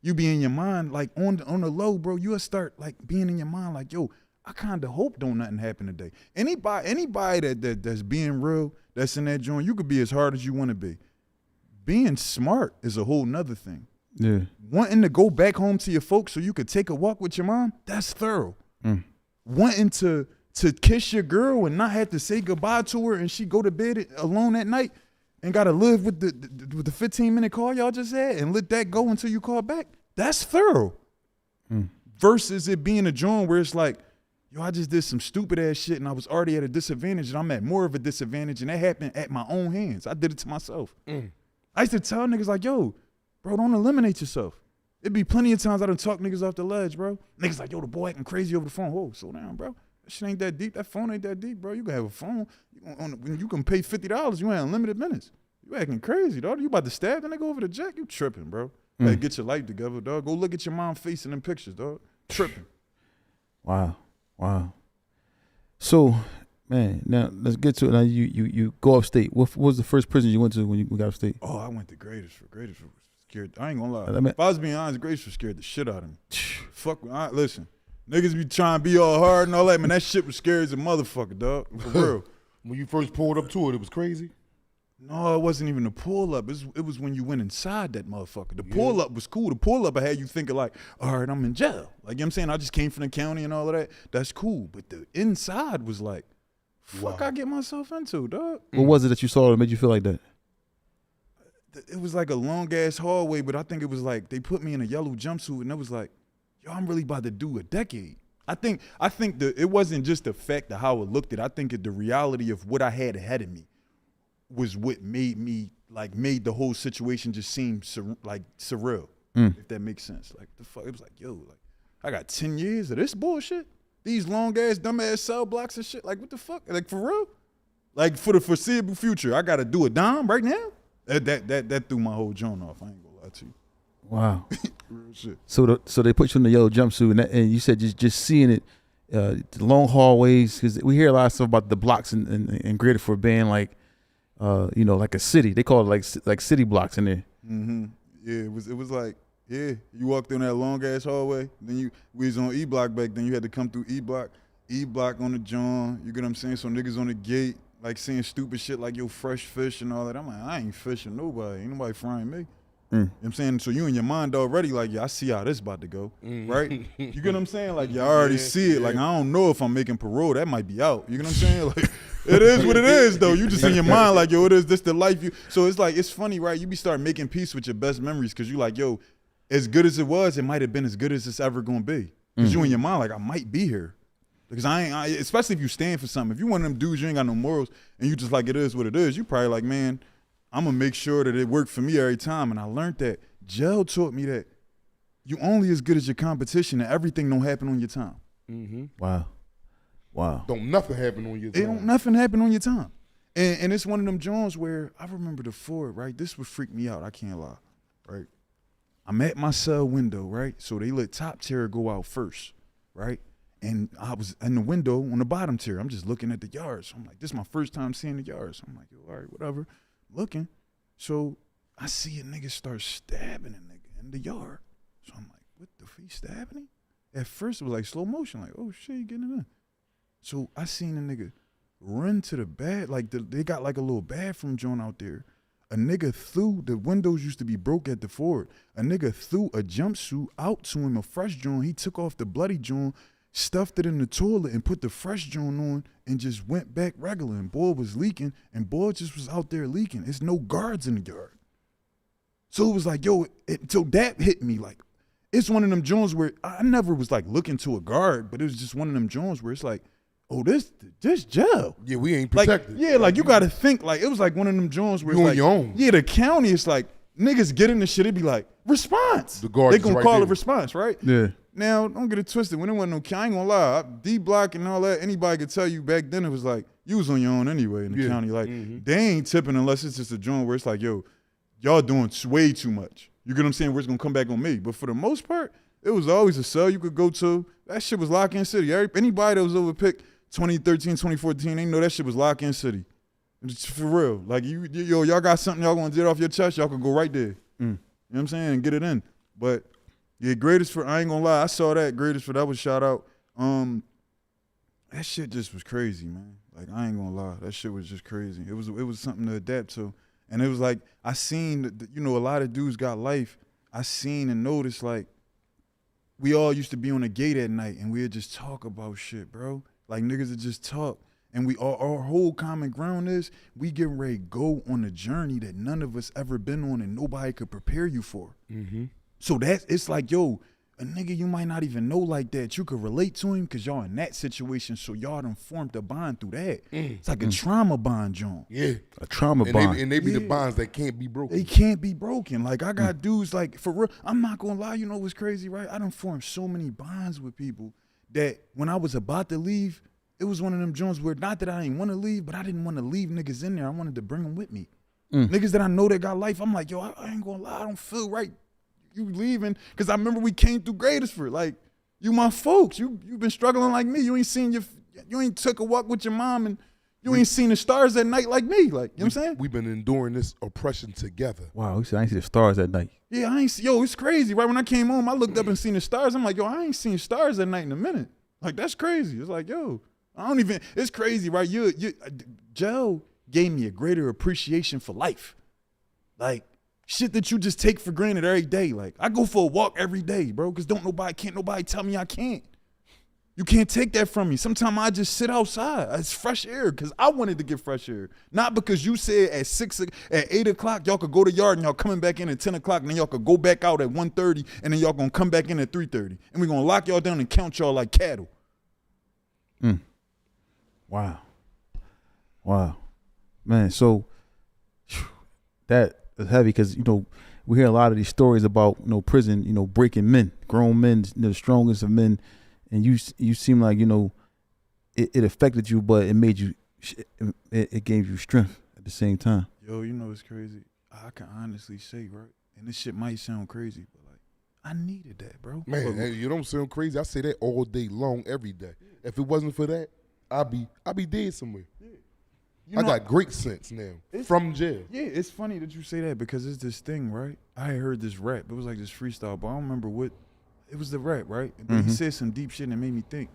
You be in your mind, like on the low, bro, you'll start like being in your mind like, yo, I kind of hope don't nothing happen today. Anybody that's being real, that's in that joint, you could be as hard as you want to be. Being smart is a whole nother thing. Yeah. Wanting to go back home to your folks so you could take a walk with your mom, that's thorough. Wanting to kiss your girl and not have to say goodbye to her and she go to bed alone at night and gotta live with the 15-minute call y'all just had and let that go until you call back, that's thorough. Versus it being a joint where it's like, yo, I just did some stupid ass shit and I was already at a disadvantage and I'm at more of a disadvantage and that happened at my own hands. I did it to myself. I used to tell niggas like, yo, bro, don't eliminate yourself. It'd be plenty of times I done talk niggas off the ledge, bro. Niggas like, yo, the boy acting crazy over the phone. Whoa, slow down, bro. That shit ain't that deep. That phone ain't that deep, bro. You can have a phone. You can pay $50. You ain't unlimited minutes. You acting crazy, dog. You about to stab the nigga over the jack? You tripping, bro. Better get your life together, dog. Go look at your mom face in them pictures, dog. Tripping. Wow. So, man, now let's get to it. Now you go upstate. What was the first prison you went to when you got upstate? Oh, I went to Greatest. Greatest was scared. I ain't gonna lie. If I was being honest, Greatest was scared the shit out of me. Fuck, listen. Niggas be trying to be all hard and all that, man. That shit was scary as a motherfucker, dog. For real. When you first pulled up to it, it was crazy? No, it wasn't even a pull-up. It was when you went inside that motherfucker. The pull-up was cool. The pull-up I had you thinking like, all right, I'm in jail. Like, you know what I'm saying? I just came from the county and all of that. That's cool. But the inside was like, fuck I get myself into, dog. What was it that you saw that made you feel like that? It was like a long-ass hallway, but I think it was like they put me in a yellow jumpsuit and it was like, yo, I'm really about to do a decade. I think it wasn't just the fact of how it looked. I think the reality of what I had ahead of me was what made the whole situation just seem surreal. If that makes sense. Like the fuck, it was like, yo, like I got 10 years of this bullshit. These long ass dumb ass cell blocks and shit. Like what the fuck? Like for real? Like for the foreseeable future, I gotta do a dime right now. That threw my whole joint off. I ain't gonna lie to you. Wow. Real shit. So they put you in the yellow jumpsuit, and you said just seeing it, the long hallways, because we hear a lot of stuff about the blocks in Gradeford being like, like a city. They call it like city blocks in there. Mm-hmm. Yeah, it was like, yeah, you walked through that long ass hallway, then we was on E Block back then. You had to come through E Block on the John. You get what I'm saying? So niggas on the gate like saying stupid shit like yo fresh fish and all that. I'm like, I ain't fishing nobody. Ain't nobody frying me. You know what I'm saying? So you in your mind already like, yeah, I see how this about to go, right? You get what I'm saying? Like, you already see it. Like, I don't know if I'm making parole. That might be out. You get what I'm saying? Like, it is what it is, though. You just in your mind like, yo, it is this the life you. So it's like, it's funny, right? You be start making peace with your best memories because you like, yo, as good as it was, it might have been as good as it's ever going to be. Because you in your mind like, I might be here. Because especially if you stand for something. If you one of them dudes, you ain't got no morals, and you just like, it is what it is, you probably like, man, I'm going to make sure that it worked for me every time. And I learned that. Jail taught me that you only as good as your competition and everything don't happen on your time. Mm-hmm. Wow. Don't nothing happen on your time. It don't nothing happen on your time. And it's one of them joints where I remember the Ford, right? This would freak me out. I can't lie, right? I'm at my cell window, right? So they let top tier go out first, right? And I was in the window on the bottom tier. I'm just looking at the yards. So I'm like, this is my first time seeing the yards. So I'm like, yo, all right, whatever. Looking. So I see a nigga start stabbing a nigga in the yard. So I'm like, what the fuck, he stabbing him? At first it was like slow motion, like, oh shit, he getting it in. So I seen a nigga run to the bed, like they got like a little bathroom joint out there. A nigga threw, the windows used to be broke at the Ford. A nigga threw a jumpsuit out to him, a fresh joint. He took off the bloody joint, stuffed it in the toilet and put the fresh joint on and just went back regular. And boy was leaking and boy just was out there leaking. There's no guards in the yard. So it was like, yo, so that hit me like, it's one of them joints where I never was like looking to a guard, but it was just one of them joints where it's like, oh, this jail. Yeah, we ain't Like, protected. yeah, like you gotta think, like it was like one of them joints where You it's on like, your own. yeah, the county is like, niggas get in the shit, it be like, response. The guard They is gonna right call there. it response, right? Yeah. Now, don't get it twisted. When it wasn't no county, I ain't gonna lie, D Block and all that, anybody could tell you back then it was like, you was on your own anyway in the Yeah. county. Like, they ain't tipping unless it's just a joint where it's like, yo, y'all doing way too much. You get what I'm saying? Where it's gonna come back on me. But for the most part, it was always a cell you could go to. That shit was lock-in city. Anybody that was overpicked 2013, 2014, they know that shit was lock-in city. It's for real. Like, y'all got something y'all gonna get off your chest, y'all can go right there. You know what I'm saying? And get it in. But, yeah, greatest for, I ain't gonna lie, I saw that greatest for, that was shout out. That shit just was crazy, man. Like, I ain't gonna lie. That shit was just crazy. It was something to adapt to. And it was like, I seen, a lot of dudes got life. I seen and noticed, like, we all used to be on the gate at night and we'd just talk about shit, bro. Like, niggas would just talk. And our whole common ground is we getting ready to go on a journey that none of us ever been on and nobody could prepare you for. Mm-hmm. So it's like, yo, a nigga you might not even know like that, you could relate to him because y'all in that situation, so y'all done formed a bond through that. It's like a trauma bond, John. Yeah. A trauma bond. And they be the bonds that can't be broken. They can't be broken. Like, I got dudes, like, for real, I'm not gonna lie, you know what's crazy, right? I done formed so many bonds with people that when I was about to leave, it was one of them joints where, not that I didn't want to leave, but I didn't want to leave niggas in there. I wanted to bring them with me. Niggas that I know that got life, I'm like, yo, I ain't gonna lie, I don't feel right you leaving, because I remember we came through Gradesford. Like, you my folks. You been struggling like me. You ain't took a walk with your mom, and you ain't seen the stars at night like me. Like, you know what I'm saying? We've been enduring this oppression together. Wow, he said I ain't see the stars that night. Yeah, it's crazy. Right when I came home, I looked up and seen the stars. I'm like, yo, I ain't seen stars at night in a minute. Like, that's crazy. It's like, yo, it's crazy, right? Joe gave me a greater appreciation for life. Like, shit that you just take for granted every day. Like, I go for a walk every day, bro, because can't nobody tell me I can't. You can't take that from me. Sometimes I just sit outside. It's fresh air because I wanted to get fresh air. Not because you said at 8 o'clock, y'all could go to yard and y'all coming back in at 10 o'clock and then y'all could go back out at 1:30 and then y'all gonna come back in at 3:30. And we're gonna lock y'all down and count y'all like cattle. Wow, man. So that is heavy because we hear a lot of these stories about prison, breaking men, grown men, the strongest of men, and you seem like it affected you, but it made you, it gave you strength at the same time. Yo, it's crazy. I can honestly say, right, and this shit might sound crazy, but like I needed that, bro. Man, hey, you don't sound crazy. I say that all day long, every day. If it wasn't for that, I'd be dead somewhere. Yeah. I got great sense now from jail. Yeah, it's funny that you say that because it's this thing, right? I heard this rap. It was like this freestyle, but I don't remember what. It was the rap, right? And he said some deep shit that made me think.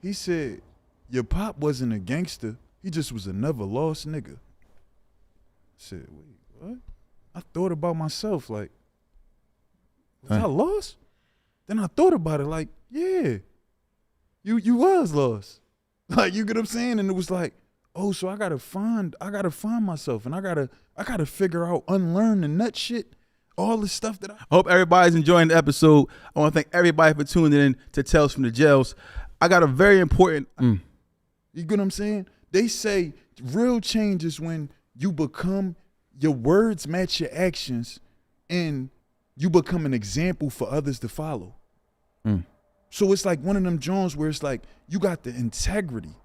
He said, your pop wasn't a gangster. He just was a never lost nigga. I said, wait, what? I thought about myself like, was I lost? Then I thought about it like, yeah, you was lost. Like, you get what I'm saying? And it was like, oh, so I gotta find myself, and I gotta figure out, unlearn the nut shit, all the stuff that I hope everybody's enjoying the episode. I want to thank everybody for tuning in to Tales from the Jails. I got a very important. You get what I'm saying? They say real change is when you become, your words match your actions, and you become an example for others to follow. So it's like one of them Jones where it's like you got the integrity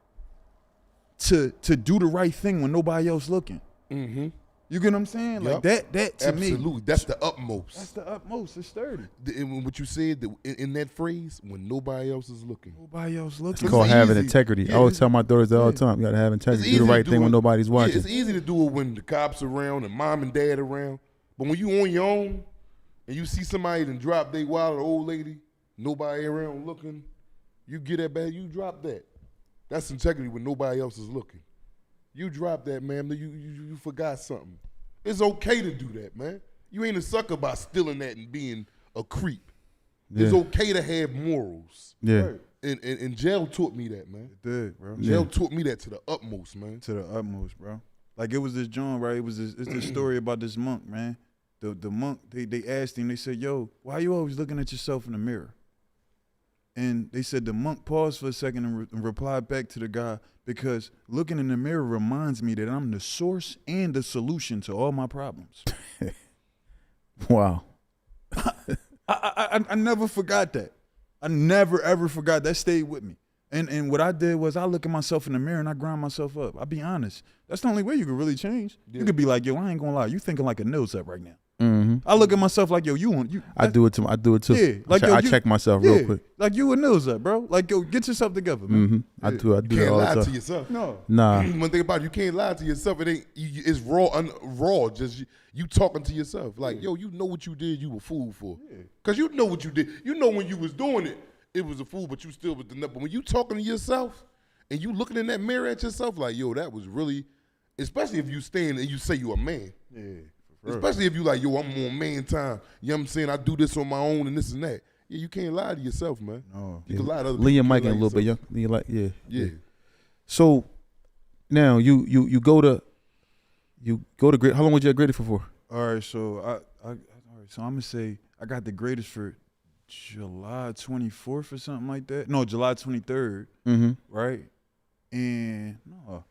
to do the right thing when nobody else looking. Mm-hmm. You get what I'm saying? Like that to me. Absolutely. That's the utmost. That's the utmost. It's sturdy. What you said in that phrase, when nobody else is looking. Nobody else looking. It's called having integrity. Yeah, I always tell my daughters that all the time. You gotta have integrity. Do the right thing when nobody's watching. Yeah, it's easy to do it when the cops around and mom and dad around. But when you on your own and you see somebody that drop their wallet, an old lady, nobody around looking, you get that bad, you drop that. That's integrity when nobody else is looking. You drop that, man. You forgot something. It's okay to do that, man. You ain't a sucker by stealing that and being a creep. Yeah. It's okay to have morals. Yeah. Right. And jail taught me that, man. It did, bro. Jail taught me that to the utmost, man. To the utmost, bro. Like it was this John, right? It's this story about this monk, man. The monk, they asked him, they said, yo, why you always looking at yourself in the mirror? And they said the monk paused for a second and replied back to the guy, because looking in the mirror reminds me that I'm the source and the solution to all my problems. Wow. I never forgot that. I never, ever forgot. That stayed with me. And what I did was I look at myself in the mirror and I grind myself up. I'll be honest. That's the only way you can really change. Yeah. You could be like, yo, I ain't gonna lie. You thinking like a nose up right now. Mm-hmm. I look at myself like, yo, you. I do it too. Yeah, like I check myself real quick. Like you a nose up, bro. Like, yo, get yourself together, man. Mm-hmm. I do. You can't lie to yourself. No. Nah. One thing about it, you can't lie to yourself. It ain't. It's raw. Just you talking to yourself. Like, yo, you know what you did. You a fool for. Cause you know what you did. You know when you was doing it, it was a fool, but you still was the nut. But when you talking to yourself and you looking in that mirror at yourself, like, yo, that was really. Especially if you stand and you say you a man. Yeah. Especially if you like, yo, I'm on man time. You know what I'm saying? I do this on my own and this and that. Yeah, you can't lie to yourself, man. No. You can lie to other people. Lean your mic in a little bit, young. Yeah. So now you go to grade. How long was you at graded for? All right, so all right, so I'm gonna say I got the greatest for July 24th or something like that. No, July 23rd. Mm-hmm. Right? And no.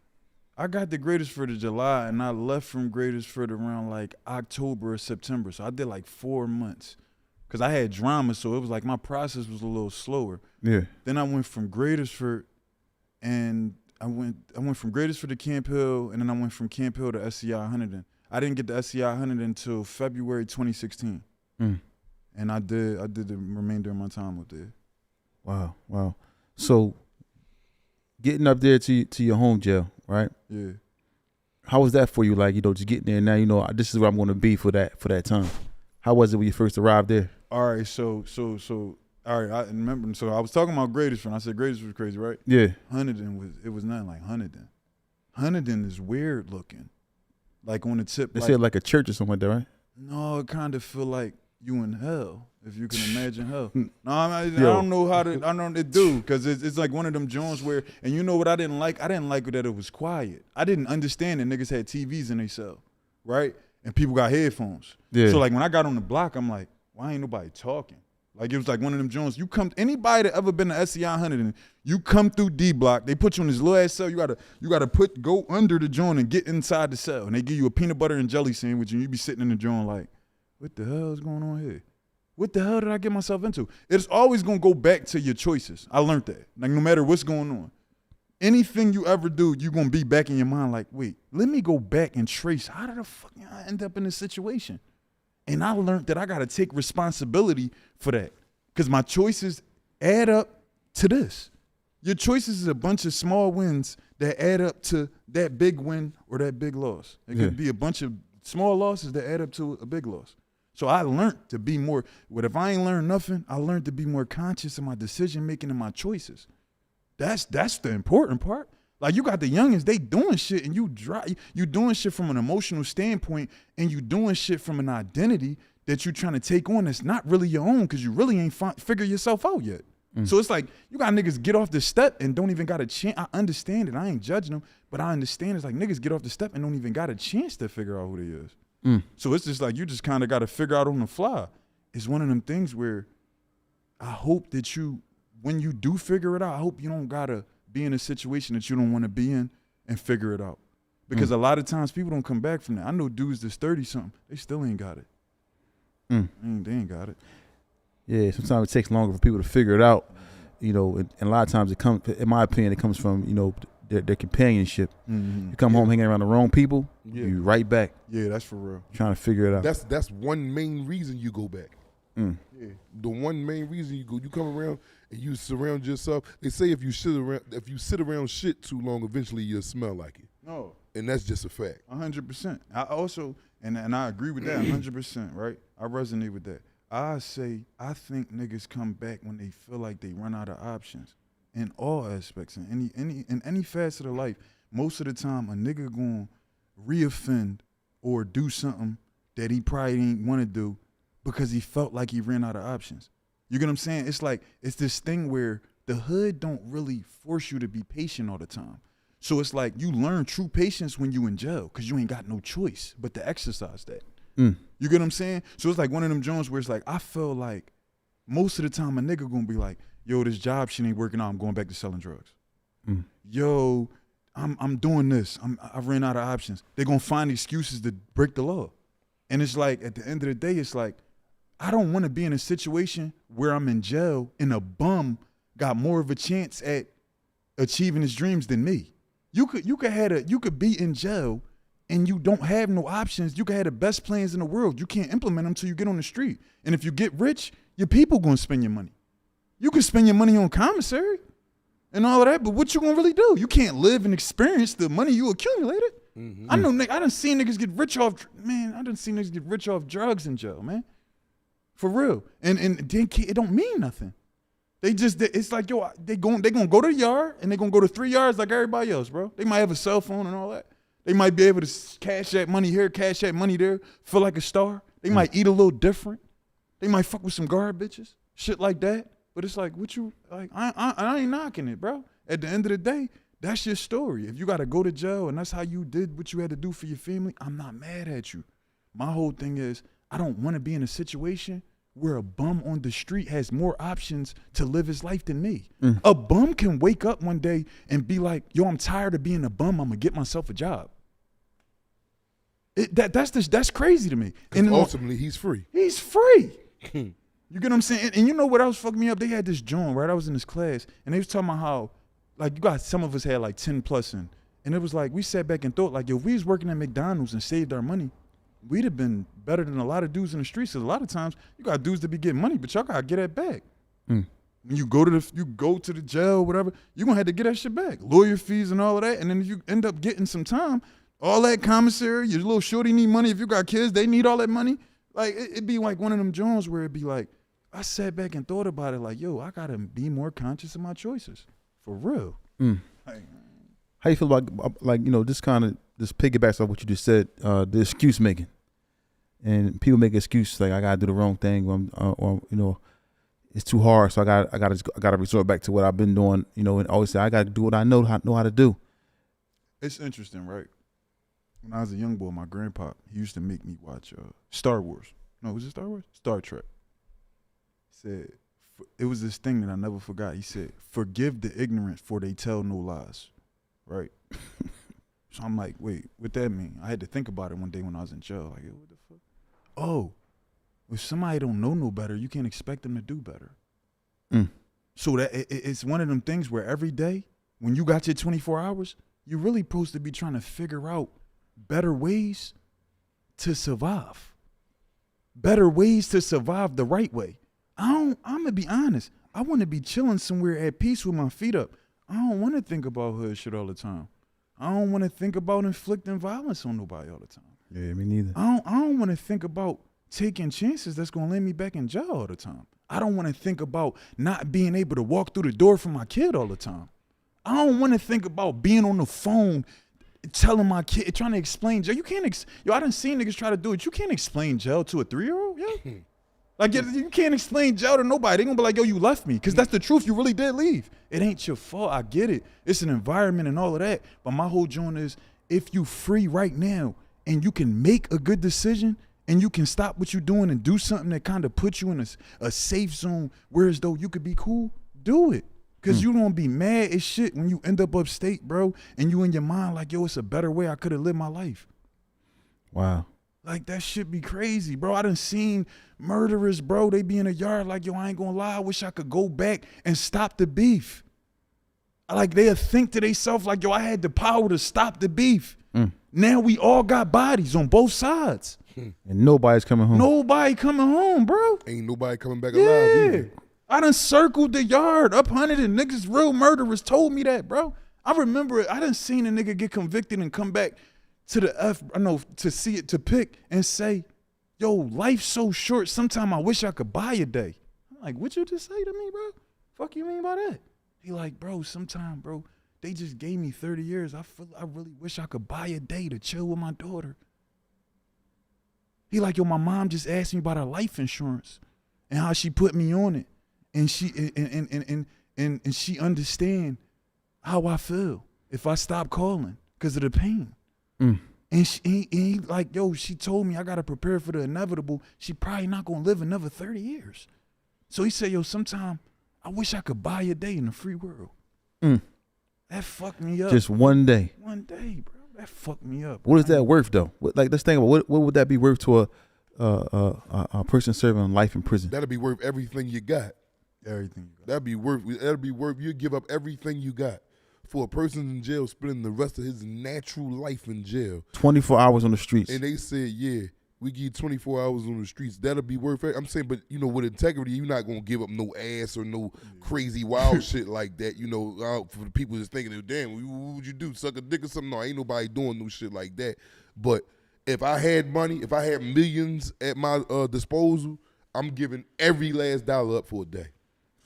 I got the greatest for the July, and I left from greatest for the around like October or September. So I did like 4 months because I had drama, so it was like my process was a little slower. Yeah. Then I went from greatest for, and I went from greatest for to Camp Hill, and then I went from Camp Hill to SCI Hunterdon. I didn't get the SCI Hunterdon until February 2016, and I did the remainder of my time up there. Wow. So getting up there to your home jail, right? Yeah. How was that for you? Like, just getting there now, this is where I'm going to be for that time. How was it when you first arrived there? All right, so all right, I remember. So I was talking about greatest friend. I said greatest was crazy, right? Yeah. Hunterdon was nothing like Hunterdon. Hunterdon is weird looking, like on the tip. They said like a church or something like that, right? No, it kind of feel like you in hell, if you can imagine hell. No, I don't know how to. I don't know it do because it's like one of them joints where, and you know what I didn't like? I didn't like that it was quiet. I didn't understand that niggas had TVs in their cell, right? And people got headphones. Yeah. So like when I got on the block, I'm like, why ain't nobody talking? Like it was like one of them Jones. You come, anybody that ever been to SCI 100 and you come through D block, they put you in this little ass cell. You gotta go under the joint and get inside the cell, and they give you a peanut butter and jelly sandwich, and you be sitting in the joint like, what the hell is going on here? What the hell did I get myself into? It's always gonna go back to your choices. I learned that. Like no matter what's going on, anything you ever do, you're gonna be back in your mind like, wait, let me go back and trace how did the fuck I end up in this situation? And I learned that I gotta take responsibility for that. Because my choices add up to this. Your choices is a bunch of small wins that add up to that big win or that big loss. It could be a bunch of small losses that add up to a big loss. So I learned to be more, but if I ain't learned nothing, I learned to be more conscious of my decision making and my choices. That's the important part. Like you got the youngins, they doing shit and you doing shit from an emotional standpoint and you doing shit from an identity that you trying to take on that's not really your own because you really ain't figure yourself out yet. So it's like you got niggas get off the step and don't even got a chance. I understand it. I ain't judging them, but I understand it's like niggas get off the step and don't even got a chance to figure out who they is. So it's just like you just kind of got to figure out on the fly. It's one of them things where I hope that when you do figure it out, I hope you don't got to be in a situation that you don't want to be in and figure it out. Because a lot of times people don't come back from that. I know dudes that's 30-something, they still ain't got it. They ain't got it. Yeah, sometimes it takes longer for people to figure it out, you know, and a lot of times it comes, in my opinion, it comes from, you know, their companionship. You come home hanging around the wrong people, you right back. Yeah, that's for real. Trying to figure it out. That's one main reason you go back. Yeah. The one main reason you come around and you surround yourself. They say if you sit around shit too long, eventually you'll smell like it. No. And that's just a fact. 100%. I also, and I agree with that 100%, right? I resonate with that. I think niggas come back when they feel like they run out of options in all aspects, in any facet of life. Most of the time, a nigga gonna reoffend or do something that he probably didn't want to do because he felt like he ran out of options. You get what I'm saying? It's like, it's this thing where the hood don't really force you to be patient all the time. So it's like you learn true patience when you in jail because you ain't got no choice but to exercise that. You get what I'm saying? So it's like one of them Jones where it's like, I feel like most of the time a nigga gonna be like, yo, this job shit ain't working out, I'm going back to selling drugs. Yo, I'm doing this, I ran out of options. They're gonna find excuses to break the law. And it's like, at the end of the day, it's like, I don't wanna be in a situation where I'm in jail and a bum got more of a chance at achieving his dreams than me. You could be in jail and you don't have no options. You can have the best plans in the world. You can't implement them till you get on the street. And if you get rich, your people gonna spend your money. You can spend your money on commissary and all of that, but what you gonna really do? You can't live and experience the money you accumulated. I done seen niggas get rich off, man, I done seen niggas get rich off drugs in jail, man. For real. And then it don't mean nothing. It's like, yo, they gonna go to the yard and they gonna go to 3 yards like everybody else, bro. They might have a cell phone and all that. They might be able to cash that money here, cash that money there, feel like a star. They might eat a little different. They might fuck with some guard bitches, shit like that. But it's like, what you, like, I ain't knocking it, bro. At the end of the day, that's your story. If you got to go to jail and that's how you did what you had to do for your family, I'm not mad at you. My whole thing is, I don't want to be in a situation where a bum on the street has more options to live his life than me. A bum can wake up one day and be like, yo, I'm tired of being a bum. I'm going to get myself a job. That's crazy to me. And ultimately, he's free. He's free. You get what I'm saying? And you know what else fucked me up? They had this joint, right? I was in this class, and they was talking about how, like, some of us had like 10 plus in. And it was like, we sat back and thought, like, if we was working at McDonald's and saved our money, we'd have been better than a lot of dudes in the streets. Cause a lot of times you got dudes that be getting money, but y'all gotta get that back. When you go to the jail, whatever, you gonna have to get that shit back. Lawyer fees and all of that. And then if you end up getting some time, all that commissary, your little shorty need money. If you got kids, they need all that money. Like it'd be like one of them Jones where it'd be like, I sat back and thought about it like, yo, I gotta be more conscious of my choices. For real. Like, how you feel about, like, you know, this piggybacks off what you just said, the excuse making, and people make excuses like, I gotta do the wrong thing, or you know, it's too hard, so I gotta resort back to what I've been doing, you know, and always say I gotta do what I know how to do. It's interesting, right? When I was a young boy, my grandpa, he used to make me watch Star Wars. No, was it Star Wars? Star Trek. said, it was this thing that I never forgot. He said, forgive the ignorant for they tell no lies, right? So I'm like, wait, what that mean? I had to think about it one day when I was in jail. Like, yo, what the fuck? Oh, if somebody don't know no better, you can't expect them to do better. So that it's one of them things where every day when you got your 24 hours, you're really supposed to be trying to figure out better ways to survive. Better ways to survive the right way. I'm going to be honest. I want to be chilling somewhere at peace with my feet up. I don't want to think about hood shit all the time. I don't want to think about inflicting violence on nobody all the time. Yeah, me neither. I don't want to think about taking chances that's going to land me back in jail all the time. I don't want to think about not being able to walk through the door for my kid all the time. I don't want to think about being on the phone telling my kid, trying to explain jail. You can't, I done seen niggas try to do it. You can't explain jail to a 3-year-old, yo. Like, you can't explain jail to nobody. They gonna be like, yo, you left me. Because that's the truth. You really did leave. It ain't your fault. I get it. It's an environment and all of that. But my whole joint is, if you free right now and you can make a good decision and you can stop what you're doing and do something that kind of puts you in a safe zone where as though you could be cool, do it. Because you gonna be mad as shit when you end up upstate, bro, and you in your mind like, yo, it's a better way I could have lived my life. Wow. Like, that shit be crazy, bro. I done seen murderers, bro. They be in a yard like, yo, I ain't gonna lie. I wish I could go back and stop the beef. Like, they'll think to themselves like, yo, I had the power to stop the beef. Now we all got bodies on both sides. And nobody's coming home. Nobody coming home, bro. Ain't nobody coming back alive either. I done circled the yard up hunted and niggas, real murderers told me that, bro. I remember it. I done seen a nigga get convicted and come back to to see it, to pick and say, yo, life's so short, sometimes I wish I could buy a day. I'm like, what you just say to me, bro? Fuck you mean by that? He like, bro, sometime, bro, they just gave me 30 years. I really wish I could buy a day to chill with my daughter. He like, yo, my mom just asked me about her life insurance and how she put me on it. And she and she understand how I feel if I stop calling because of the pain. And he like, yo, she told me I gotta prepare for the inevitable. She probably not gonna live another 30 years. So he said, yo, sometime I wish I could buy a day in the free world. That fucked me up. Just one day. One day, bro. That fucked me up. What is that worth though? Let's think about what would that be worth to a person serving life in prison? That'll be worth everything you got. Everything you got. That'd be worth. You give up everything you got for a person in jail spending the rest of his natural life in jail. 24 hours on the streets. And they said, yeah, we give you 24 hours on the streets. That'll be worth it. I'm saying, but with integrity, you're not gonna give up no ass or no crazy wild shit like that. For the people just thinking, damn, what would you do? Suck a dick or something? No, ain't nobody doing no shit like that. But if I had money, if I had millions at my disposal, I'm giving every last dollar up for a day.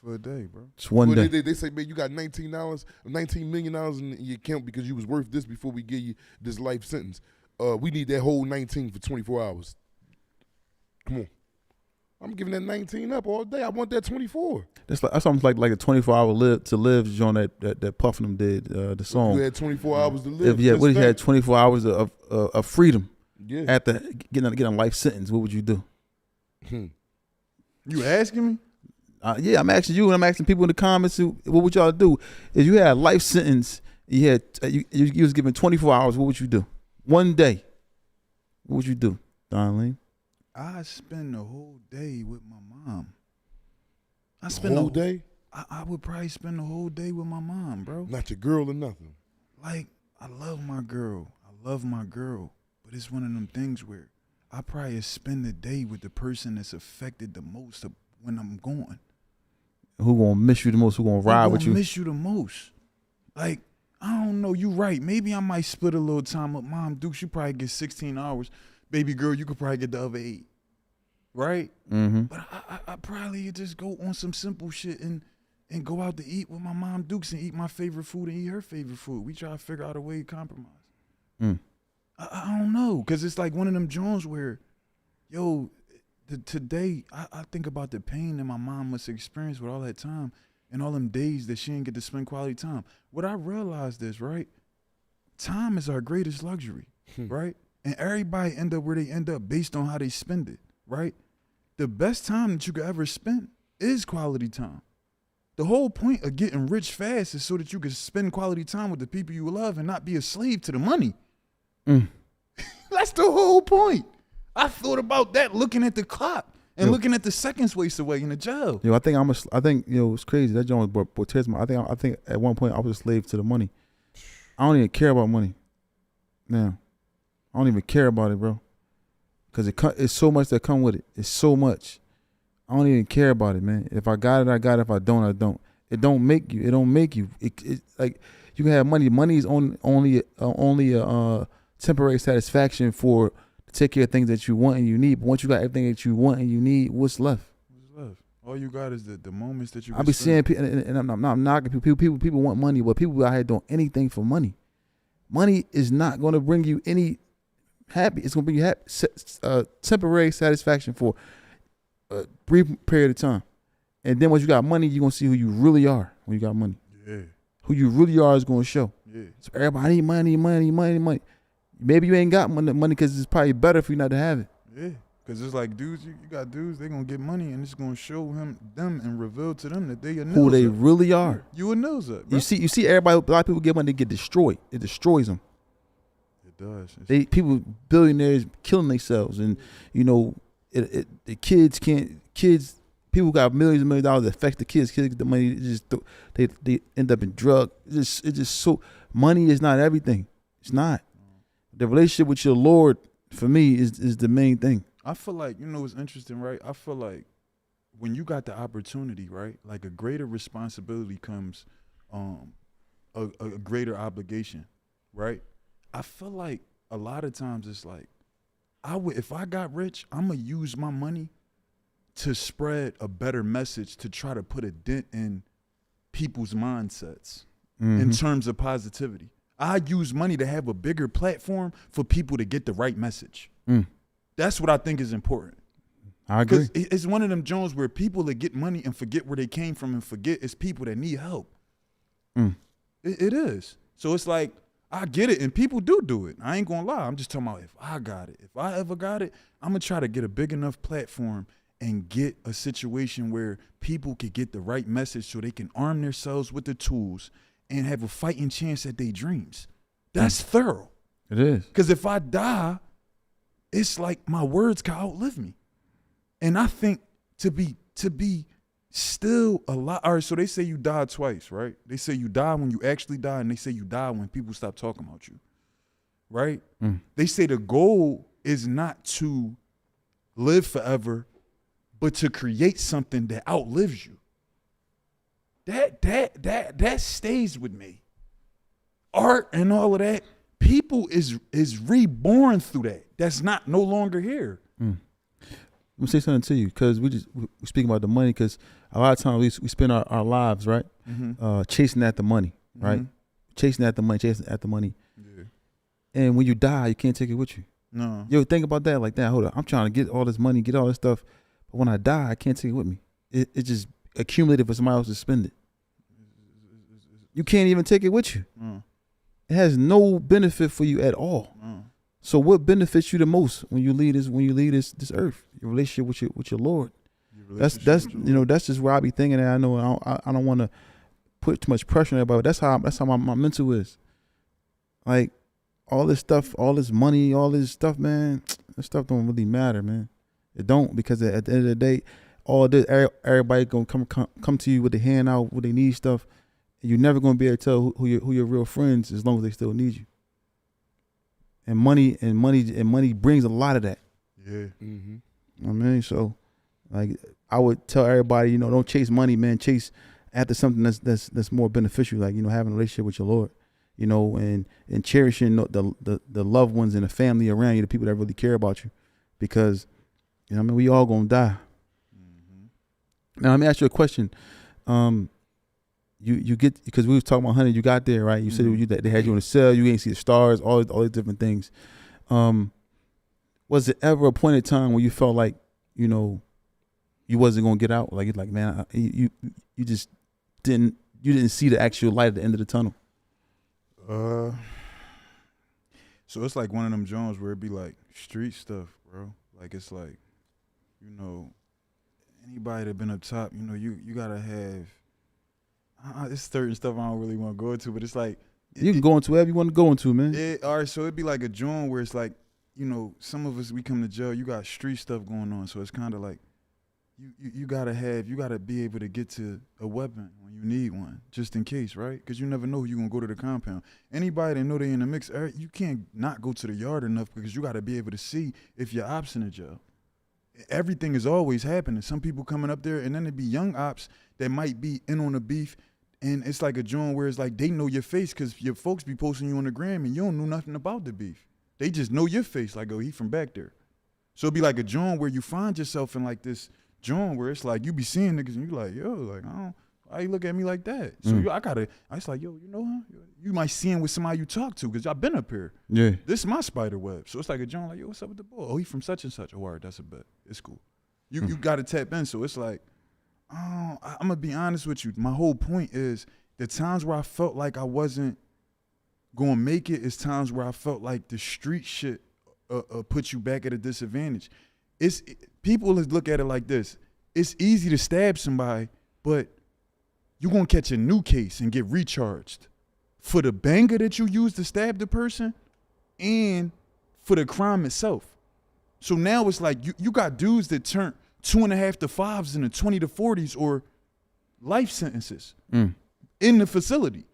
For a day, bro. It's one day. They say, man, you got $19 million in your account because you was worth this before we give you this life sentence. We need that whole 19 for 24 hours. Come on. I'm giving that 19 up all day. I want that 24. That's almost like a 24-hour to live joint that Puff and them did, the song. You had 24 hours to live. What if you had 24 hours of freedom after getting a life sentence, what would you do? You asking me? Yeah, I'm asking you, and I'm asking people in the comments. What would y'all do if you had a life sentence? You had you was given 24 hours. What would you do? One day. What would you do, Donleam? I spend the whole day with my mom. The whole day? I would probably spend the whole day with my mom, bro. Not your girl or nothing. Like, I love my girl, but it's one of them things where I probably spend the day with the person that's affected the most when I'm gone. Who gonna miss you the most? Who gonna ride with you? Miss you the most? Like, I don't know. You right. Maybe I might split a little time up. Mom, Duke, you probably get 16 hours. Baby girl, you could probably get the other 8. Right? Mm-hmm. But I probably just go on some simple shit and go out to eat with my mom Dukes and eat my favorite food and eat her favorite food. We try to figure out a way to compromise. I don't know, because it's like one of them joints where, yo, today I think about the pain that my mom must experience with all that time and all them days that she didn't get to spend quality time. What I realized is, right, time is our greatest luxury, right? And everybody end up where they end up based on how they spend it, right? The best time that you could ever spend is quality time. The whole point of getting rich fast is so that you can spend quality time with the people you love and not be a slave to the money. That's the whole point. I thought about that looking at the clock and looking at the seconds waste away in the jail. I think it's crazy. That joint brought tears to my. I think at one point I was a slave to the money. I don't even care about money now. I don't even care about it, bro. Cause it's so much that come with it. It's so much. I don't even care about it, man. If I got it, I got it. If I don't, I don't. It don't make you. It don't make you. It like you can have money. Money is only a temporary satisfaction for to take care of things that you want and you need. But once you got everything that you want and you need, what's left? What's left? All you got is the moments that you. I be seeing people, and I'm not knocking people. People want money, but people out here doing anything for money. Money is not going to bring you any happy. It's going to bring you temporary satisfaction for a brief period of time. And then once you got money, you're going to see who you really are when you got money. Yeah. Who you really are is going to show. Yeah. So everybody need money. Maybe you ain't got money because it's probably better for you not to have it. Yeah. Because it's like dudes, you got dudes, they going to get money and it's going to show them and reveal to them that they a Who they really are. You a nose up, bro. You see everybody, a lot of people get money, they get destroyed. It destroys them. It does. Billionaires killing themselves, and the kids. People got millions and millions of dollars that affect the kids. Kids get the money, they end up in drug. It's just so money is not everything. It's not. The relationship with your Lord, for me, is the main thing. I feel like, what's interesting, right? I feel like when you got the opportunity, right, like a greater responsibility comes a greater obligation, right? I feel like a lot of times it's like if I got rich, I'm going to use my money to spread a better message to try to put a dent in people's mindsets in terms of positivity. I use money to have a bigger platform for people to get the right message. That's what I think is important. I agree. It's one of them Jones where people that get money and forget where they came from and forget it's people that need help. It is. So it's like, I get it, and people do it. I ain't gonna lie. I'm just talking about if I got it. If I ever got it, I'm gonna try to get a big enough platform and get a situation where people can get the right message so they can arm themselves with the tools and have a fighting chance at their dreams. That's thorough. It is. Because if I die, it's like my words can outlive me. And I think to be still alive. All right, so they say you died twice, right? They say you die when you actually die, and they say you die when people stop talking about you, right? They say the goal is not to live forever, but to create something that outlives you. That stays with me. Art and all of that, people is reborn through that. That's no longer here. Let me say something to you, because we speaking about the money, because a lot of times we spend our lives, right, chasing at the money, right? Chasing at the money. Yeah. And when you die, you can't take it with you. No. You ever think about that? Like, that, hold up, I'm trying to get all this money, get all this stuff, but when I die, I can't take it with me. It just accumulated for somebody else to spend it. You can't even take it with you. It has no benefit for you at all. So what benefits you the most when you leave this earth? Your relationship with your Lord. That's just where I be thinking that. I know I don't want to put too much pressure on everybody. But that's how my mental is. Like, all this stuff, all this money, all this stuff, man. That stuff don't really matter, man. It don't, because at the end of the day, all this everybody gonna come to you with their hand out, with they need stuff, and you're never gonna be able to tell who your real friends, as long as they still need you. And money brings a lot of that. Yeah. You know what I mean? So, like, I would tell everybody, don't chase money, man. Chase after something that's more beneficial, like, having a relationship with your Lord, and cherishing the loved ones and the family around you, the people that really care about you, because, we all gonna die. Now, let me ask you a question. You get, because we was talking about hunting, you got there, right? You said they had you on the cell, you ain't see the stars, all these different things. Was it ever a point in time where you felt like, you wasn't gonna get out? Like, man, you just didn't see the actual light at the end of the tunnel? So it's like one of them Jones where it be like street stuff, bro. Like, it's like, anybody that been up top, you know, you gotta have. It's certain stuff I don't really want to go into, but it's like You can go into whatever you want to go into, man. all right, so it'd be like a joint where it's like, you know, some of us we come to jail, you got street stuff going on, so it's kind of like you gotta be able to get to a weapon when you need one, just in case, right? Because you never know who you gonna go to the compound. Anybody that know they in the mix, you can't not go to the yard enough because you gotta be able to see if your ops in the jail. Everything is always happening. Some people coming up there, and then it be young ops that might be in on the beef. And it's like a joint where it's like they know your face because your folks be posting you on the gram and you don't know nothing about the beef. They just know your face, like, oh, he from back there. So it'd be like a joint where you find yourself in like this joint where it's like you be seeing niggas and you like, yo, like, why you look at me like that? So I was like, yo, you know, huh? You might see him with somebody you talk to because y'all been up here. Yeah. This is my spider web. So it's like a joint like, yo, what's up with the boy? Oh, he from such and such. Oh, word, that's a bet. It's cool. You got to tap in. So it's like, I'm going to be honest with you. My whole point is the times where I felt like I wasn't going to make it is times where I felt like the street shit put you back at a disadvantage. People look at it like this. It's easy to stab somebody, but you're going to catch a new case and get recharged for the banger that you used to stab the person and for the crime itself. So now it's like you got dudes that turn 2.5 to 5s into 20 to 40s or life sentences in the facility.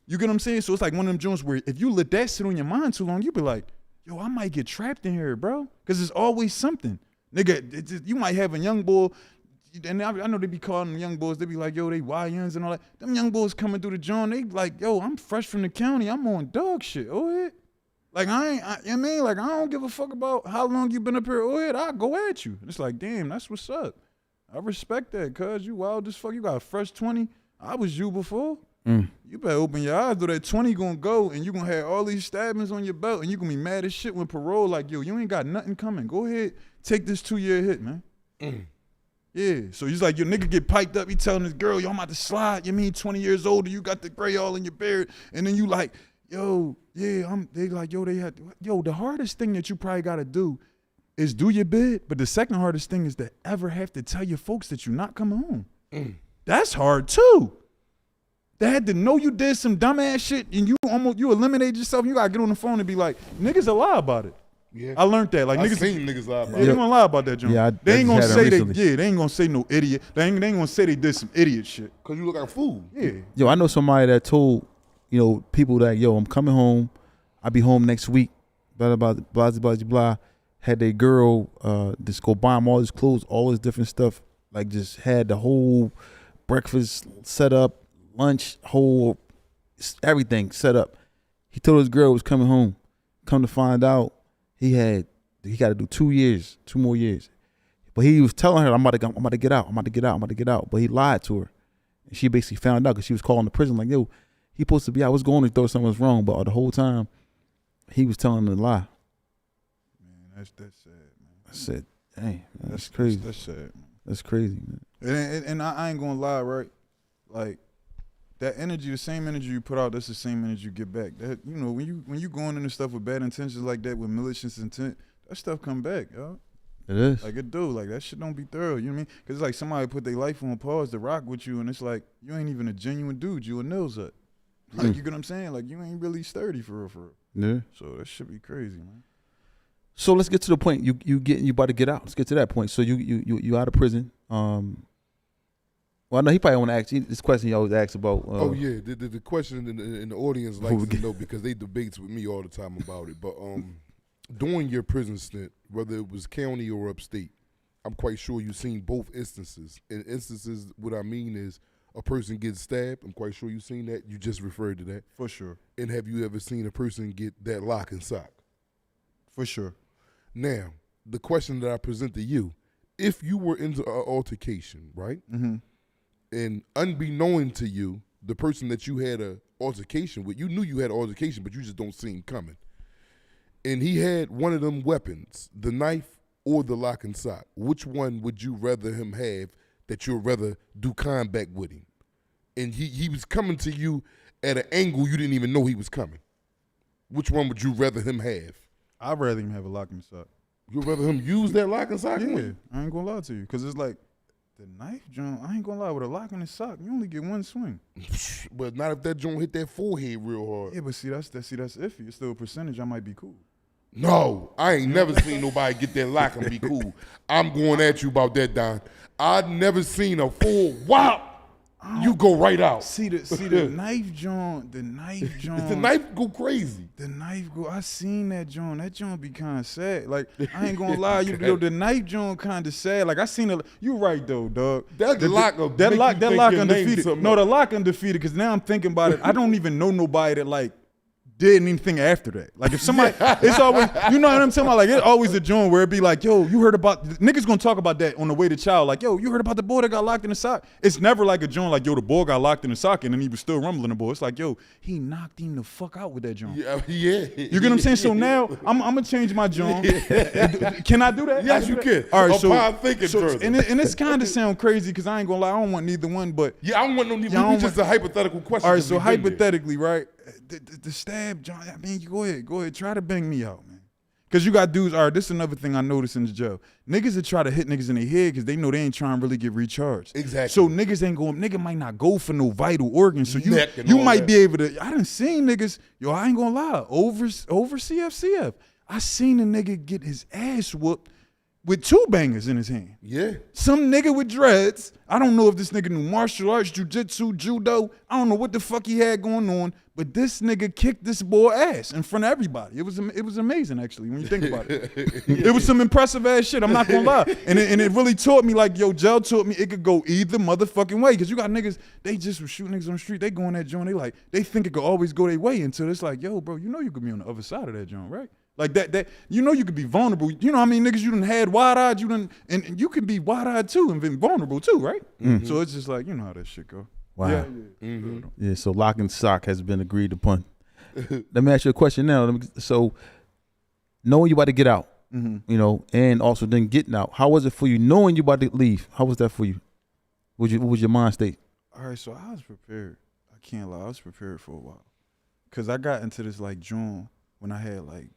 You get what I'm saying? So it's like one of them joints where if you let that sit on your mind too long, you be like, yo, I might get trapped in here, bro. Because there's always something. Nigga, you might have a young boy, and I know they be calling them young boys, they be like, yo, they YNs and all that. Them young boys coming through the joint, they like, yo, I'm fresh from the county, I'm on dog shit. Oh, yeah. Like, I mean, like, I don't give a fuck about how long you been up here. Oh, yeah, I'll go at you. And it's like, damn, that's what's up. I respect that, cuz you wild as fuck. You got a fresh 20. I was you before. You better open your eyes, though. That 20 gonna go, and you gonna have all these stabbings on your belt, and you gonna be mad as shit when parole, like, yo, you ain't got nothing coming. Go ahead, take this 2-year hit, man. Yeah, so he's like, your nigga get piped up. He telling this girl, yo, I'm about to slide. You mean 20 years older, you got the gray all in your beard, and then you like, yo, yeah, they like, yo, the hardest thing that you probably gotta do is do your bid, but the second hardest thing is to ever have to tell your folks that you're not coming home. That's hard too. They had to know you did some dumbass shit and you eliminated yourself. You gotta get on the phone and be like, niggas will lie about it. Yeah, I learned that. Like, niggas lie about it. Yeah, they gonna lie about that, John. Yeah, they ain't gonna say they ain't gonna say no idiot. They ain't gonna say they did some idiot shit. Cause you look like a fool. Yeah. Yo, I know somebody that told, you know, people that, yo, I'm coming home. I'll be home next week. Blah, blah, blah, blah, blah, blah. Had their girl just go buy him all his clothes, all his different stuff. Like, just had the whole breakfast set up, lunch, whole everything set up. He told his girl was coming home. Come to find out, he got to do 2 more years. But he was telling her, I'm about to get out. But he lied to her. And she basically found out because she was calling the prison like, yo, he supposed to be out. I was going to thought something was wrong. But the whole time, he was telling the lie. Man, that's sad, man. I said, dang, that's crazy. That's sad, man. That's crazy, man. And I ain't going to lie, right? Like, that energy, the same energy you put out, that's the same energy you get back. That, you know, when you going into stuff with bad intentions like that, with malicious intent, that stuff come back, yo. It is. Like, it do. Like, that shit don't be thorough, you know what I mean? Because it's like somebody put their life on pause to rock with you, and it's like, you ain't even a genuine dude. You a nose up. Like, you get what I'm saying? Like, you ain't really sturdy for real. Yeah. So that should be crazy, man. So let's get to the point. You about to get out. Let's get to that point. So you out of prison. Well, no, he probably want to ask you this question. He always asks about. The question in the audience likes to know because they debates with me all the time about it. But during your prison stint, whether it was county or upstate, I'm quite sure you've seen both instances. In instances, what I mean is a person gets stabbed. I'm quite sure you've seen that. You just referred to that. For sure. And have you ever seen a person get that lock and sock? For sure. Now, the question that I present to you, if you were into an altercation, right? Mm-hmm. And unbeknown to you, the person that you had an altercation with, you knew you had an altercation, but you just don't see him coming. And he had one of them weapons, the knife or the lock and sock. Which one would you rather him have that you'd rather do combat with him? And he was coming to you at an angle you didn't even know he was coming. Which one would you rather him have? I'd rather him have a lock and sock. You'd rather him use that lock and sock? Yeah, I ain't gonna lie to you. Because it's like, The knife joint, I ain't gonna lie, with a lock on the sock, you only get one swing. But not if that joint hit that forehead real hard. Yeah, but see, that's iffy. It's still a percentage. I might be cool. No, I ain't never seen nobody get that lock and be cool. I'm going at you about that, Don. I've never seen a full whop. You go right out. See the knife joint. The knife joint. The knife go crazy. The knife go. I seen that joint. That joint be kind of sad. Like I ain't gonna lie, the knife joint kind of sad. Like I seen it. You right though, dog. That lock undefeated. No, the lock undefeated. Because now I'm thinking about it. I don't even know nobody that like did anything after that. Like if somebody, it's always, you know what I'm talking about? Like it's always a joint where it be like, yo, you heard about, niggas gonna talk about that on the way to child. Like, yo, you heard about the boy that got locked in the sock? It's never like a joint like, yo, the boy got locked in the sock and then he was still rumbling the boy. It's like, yo, he knocked him the fuck out with that joint. Yeah. You get what I'm saying? So now I'm gonna change my joint. Can I do that? Yes, you can. All right, upon thinking further. And it's kind of sound crazy because I ain't gonna lie, I don't want neither one, but. Yeah, I don't want no neither. We just a hypothetical question. All right, so hypothetically, right? The stab, John, I mean, go ahead, try to bang me out, man. Because you got dudes, all right, this is another thing I noticed in the jail. Niggas that try to hit niggas in their head because they know they ain't trying to really get recharged. Exactly. So nigga might not go for no vital organs. So you might be able to, I done seen niggas, yo, I ain't gonna lie, over CFCF. I seen a nigga get his ass whooped with 2 bangers in his hand. Yeah. Some nigga with dreads. I don't know if this nigga knew martial arts, jujitsu, judo. I don't know what the fuck he had going on, but this nigga kicked this boy ass in front of everybody. It was amazing, actually, when you think about it. It was some impressive ass shit, I'm not gonna lie. And it really taught me, like, yo, jail taught me it could go either motherfucking way. Because you got niggas, they just was shooting niggas on the street, they go in that joint, they think it could always go their way until it's like, yo, bro, you know you could be on the other side of that joint, right? Like that, you know you could be vulnerable. You know how many niggas you done had wide-eyed, and you can be wide-eyed too and been vulnerable too, right? Mm-hmm. So it's just like, you know how that shit go. Wow. Yeah. Mm-hmm. Yeah, so lock and sock has been agreed upon. Let me ask you a question now. So knowing you about to get out, you know, and also then getting out, how was it for you knowing you about to leave? How was that for you? What was your mind state? All right, so I was prepared. I can't lie. I was prepared for a while. Because I got into this like June when I had like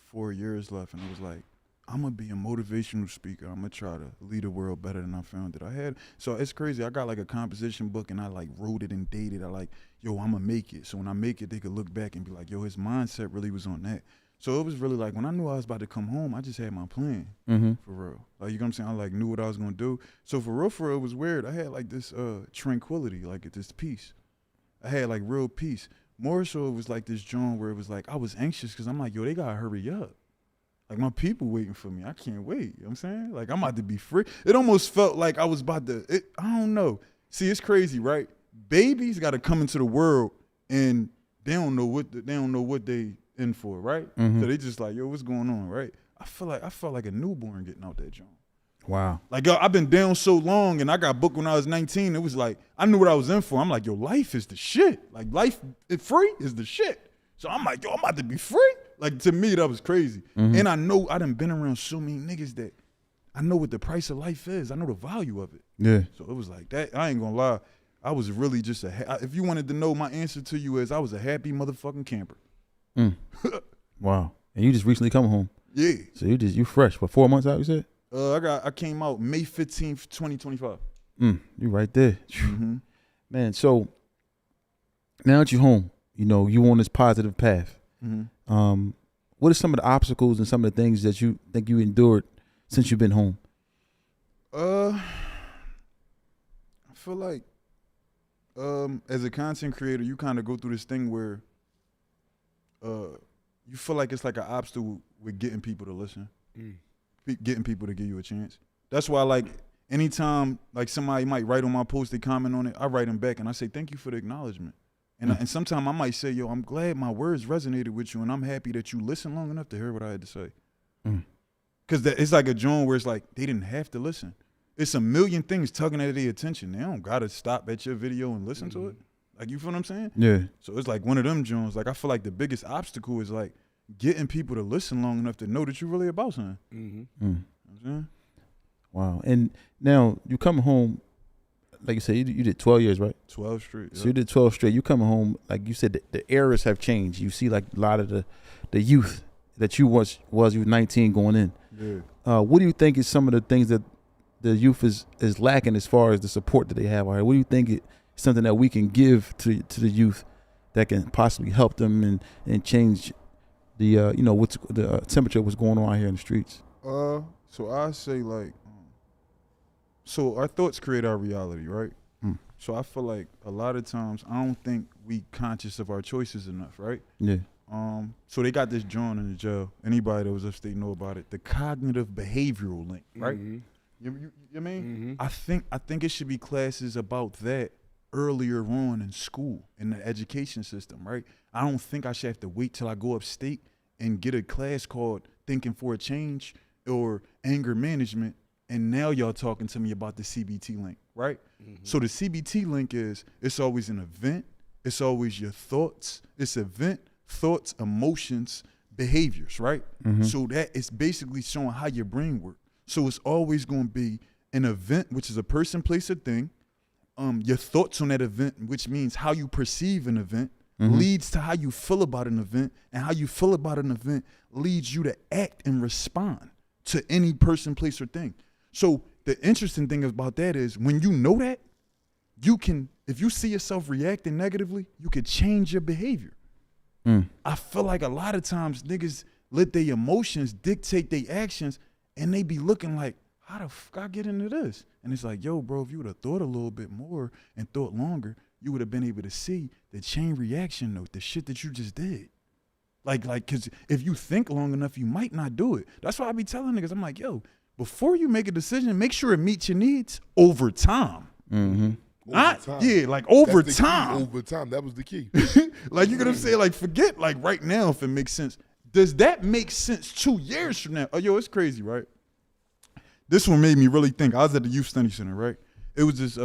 4 years left, and it was like, I'm gonna be a motivational speaker. I'm gonna try to lead the world better than I found it. I had, so it's crazy. I got like a composition book and I like wrote it and dated. I like, yo, I'm gonna make it. So when I make it, they could look back and be like, yo, his mindset really was on that. So it was really like, when I knew I was about to come home, I just had my plan for real. Like, you know what I'm saying? I like knew what I was gonna do. So for real, it was weird. I had like this tranquility, like this peace. I had like real peace. More so it was like this joint where it was like, I was anxious because I'm like, yo, they gotta hurry up. Like, my people waiting for me. I can't wait. You know what I'm saying? Like, I'm about to be free. It almost felt like I was about to, I don't know. See, it's crazy, right? Babies got to come into the world and they don't know what they in for, right? So they just like, yo, what's going on, right? I felt like a newborn getting out that joint. Wow. Like, yo, I've been down so long and I got booked when I was 19. It was like, I knew what I was in for. I'm like, yo, life is the shit. Like, life free is the shit. So I'm like, yo, I'm about to be free. Like, to me, that was crazy. And I know I done been around so many niggas that I know what the price of life is. I know the value of it. Yeah. So it was like that. I ain't gonna lie. I was really just if you wanted to know, my answer to you is I was a happy motherfucking camper. Wow. And you just recently come home. Yeah. So you fresh. For 4 months out, you said? I came out May 15th, 2025. You right there. Man, so now that you're home, you know, you on this positive path. What are some of the obstacles and some of the things that you think you endured since you've been home? I feel like as a content creator, you kind of go through this thing where you feel like it's like an obstacle with getting people to listen, getting people to give you a chance. That's why, like, anytime like somebody might write on my post, they comment on it, I write them back and I say, thank you for the acknowledgement. And sometimes I might say, yo, I'm glad my words resonated with you and I'm happy that you listened long enough to hear what I had to say. Because it's like a joint where it's like, they didn't have to listen. It's a million things tugging at their attention. They don't got to stop at your video and listen to it. Like, you feel what I'm saying? Yeah. So it's like one of them joints. Like, I feel like the biggest obstacle is like getting people to listen long enough to know that you're really about something. You know what I'm saying? Wow. And now you come home, like you said, you did 12 years, right? 12 straight. So you did 12 straight. You coming home, like you said, the eras have changed. You see like a lot of the youth that you was you 19 going in. Yeah. What do you think is some of the things that the youth is lacking as far as the support that they have out here? What do you think is something that we can give to the youth that can possibly help them and change the what's the temperature of what's going on out here in the streets? So I say like, so our thoughts create our reality, right? So I feel like a lot of times I don't think we conscious of our choices enough, right? Yeah. So they got this joint in the jail. Anybody that was upstate know about it. The cognitive behavioral link, right? Mm-hmm. You mean? Mm-hmm. I think it should be classes about that earlier on in school, in the education system, right? I don't think I should have to wait till I go upstate and get a class called Thinking for a Change or Anger Management, and now y'all talking to me about the CBT link, right? Mm-hmm. So the CBT link it's always an event, it's always your thoughts, it's event, thoughts, emotions, behaviors, right? Mm-hmm. So that is basically showing how your brain works. So it's always going to be an event, which is a person, place, or thing. Your thoughts on that event, which means how you perceive an event, leads to how you feel about an event, and how you feel about an event leads you to act and respond to any person, place, or thing. So the interesting thing about that is when you know that, you can, if you see yourself reacting negatively, you can change your behavior. I feel like a lot of times niggas let their emotions dictate their actions, and they be looking like, how the fuck I get into this? And it's like, yo, bro, if you would have thought a little bit more and thought longer, you would have been able to see the chain reaction note, the shit that you just did. Like, cause if you think long enough, you might not do it. That's why I be telling niggas, I'm like, yo, before you make a decision, make sure it meets your needs over time. Mm-hmm. Yeah, like over time. Over time, that was the key. Like, you know what I'm saying? Like, forget like right now if it makes sense. Does that make sense 2 years from now? Oh, yo, it's crazy, right? This one made me really think. I was at the Youth Study Center, right? It was this,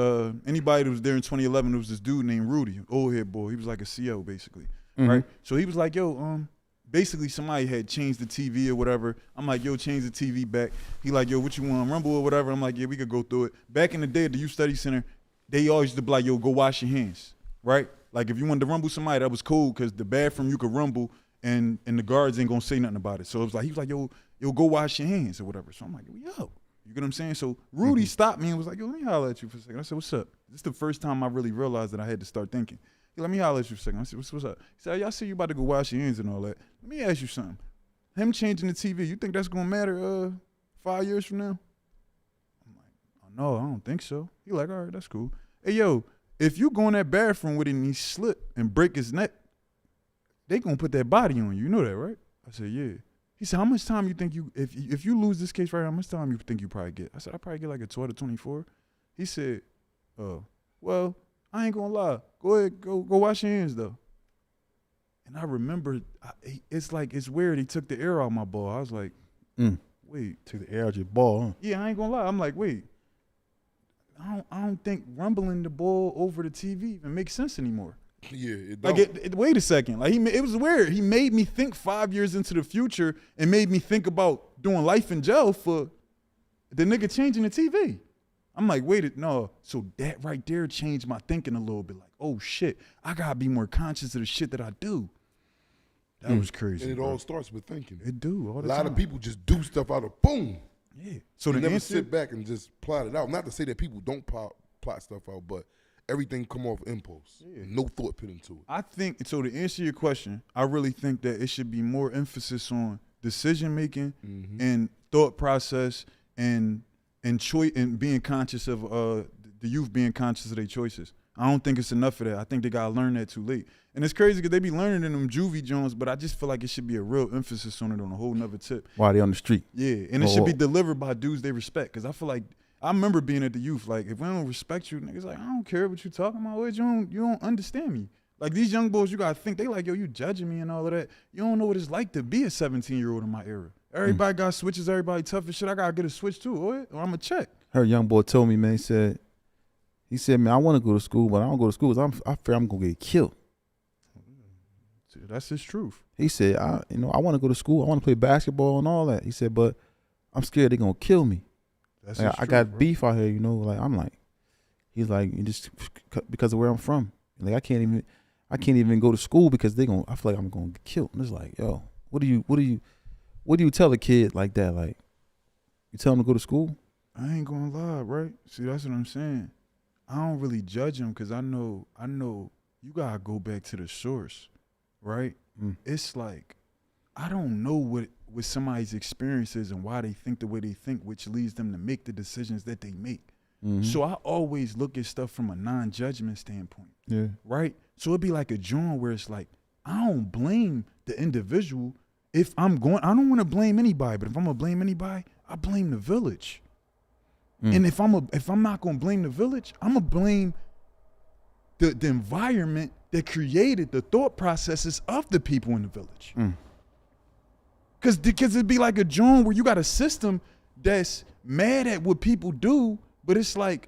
anybody that was there in 2011, it was this dude named Rudy, old head boy. He was like a CO, basically, right? So he was like, yo, basically somebody had changed the TV or whatever. I'm like, yo, change the TV back. He like, yo, what you want, Rumble or whatever? I'm like, yeah, we could go through it. Back in the day at the Youth Study Center, they always used to be like, yo, go wash your hands, right? Like if you wanted to rumble somebody, that was cool because the bathroom you could rumble and the guards ain't gonna say nothing about it. So it was like, he was like, yo, go wash your hands or whatever. So I'm like, yo, you get what I'm saying? So Rudy stopped me and was like, yo, let me holler at you for a second. I said, what's up? This is the first time I really realized that I had to start thinking. He let me holler at you for a second. I said, what's up? He said, y'all see you about to go wash your hands and all that. Let me ask you something. Him changing the TV, you think that's gonna matter 5 years from now? I'm like, oh, no, I don't think so. He like, all right, that's cool. Hey, yo, if you go in that bathroom with him and he slip and break his neck, they gonna put that body on you. You know that, right? I said, yeah. He said, how much time you think if you lose this case right now, how much time you think you probably get? I said, I probably get like a 12 to 24. He said, well, I ain't gonna lie. Go ahead, go wash your hands though. And I remember, it's like, it's weird. He took the air out of my ball. I was like, wait. Took the air out your ball, huh? Yeah, I ain't gonna lie. I'm like, wait. I don't think rumbling the ball over the TV even makes sense anymore. Yeah, it don't. Like, wait a second. Like, it was weird. He made me think 5 years into the future and made me think about doing life in jail for the nigga changing the TV. I'm like, no. So that right there changed my thinking a little bit. Like, oh shit, I gotta be more conscious of the shit that I do. That was crazy. And it all starts with thinking. It do all the time. A lot of people just do stuff out of boom. Yeah. So they never sit back and just plot it out. Not to say that people don't plot stuff out, but everything come off impulse. Yeah. No thought put into it. I think, so to answer your question, I really think that it should be more emphasis on decision making and thought process and choice and being conscious of the youth being conscious of their choices. I don't think it's enough of that. I think they gotta learn that too late. And it's crazy because they be learning in them juvie joints, but I just feel like it should be a real emphasis on it on a whole nother tip. While they on the street. Yeah, and it should be delivered by dudes they respect. Because I feel like, I remember being at the youth, like, if we don't respect you, niggas like, I don't care what you talking about. You don't understand me. Like, these young boys, you gotta think, they like, yo, you judging me and all of that. You don't know what it's like to be a 17-year-old in my era. Everybody got switches, everybody tough as shit. I gotta get a switch too, or I'm gonna check. Her young boy told me, man, he said, man, I want to go to school, but I don't go to school because I fear I'm gonna get killed. That's his truth. He said, I want to go to school. I want to play basketball and all that. He said, but I'm scared they're gonna kill me. That's like, his I truth, got bro. beef out here, like I'm like, he's like, just because of where I'm from. Like I can't even go to school because I feel like I'm gonna get killed. And it's like, yo, what do you tell a kid like that? Like, you tell him to go to school? I ain't gonna lie, right? See, that's what I'm saying. I don't really judge them because I know you gotta go back to the source, right? It's like I don't know what somebody's experience is and why they think the way they think, which leads them to make the decisions that they make. So I always look at stuff from a non-judgment standpoint. Yeah. Right? So it'd be like a joint where it's like, I don't blame the individual. I don't want to blame anybody, but if I'm gonna blame anybody, I blame the village. And if I'm not gonna blame the village, I'm gonna blame the environment that created the thought processes of the people in the village. Cause it'd be like a joint where you got a system that's mad at what people do, but it's like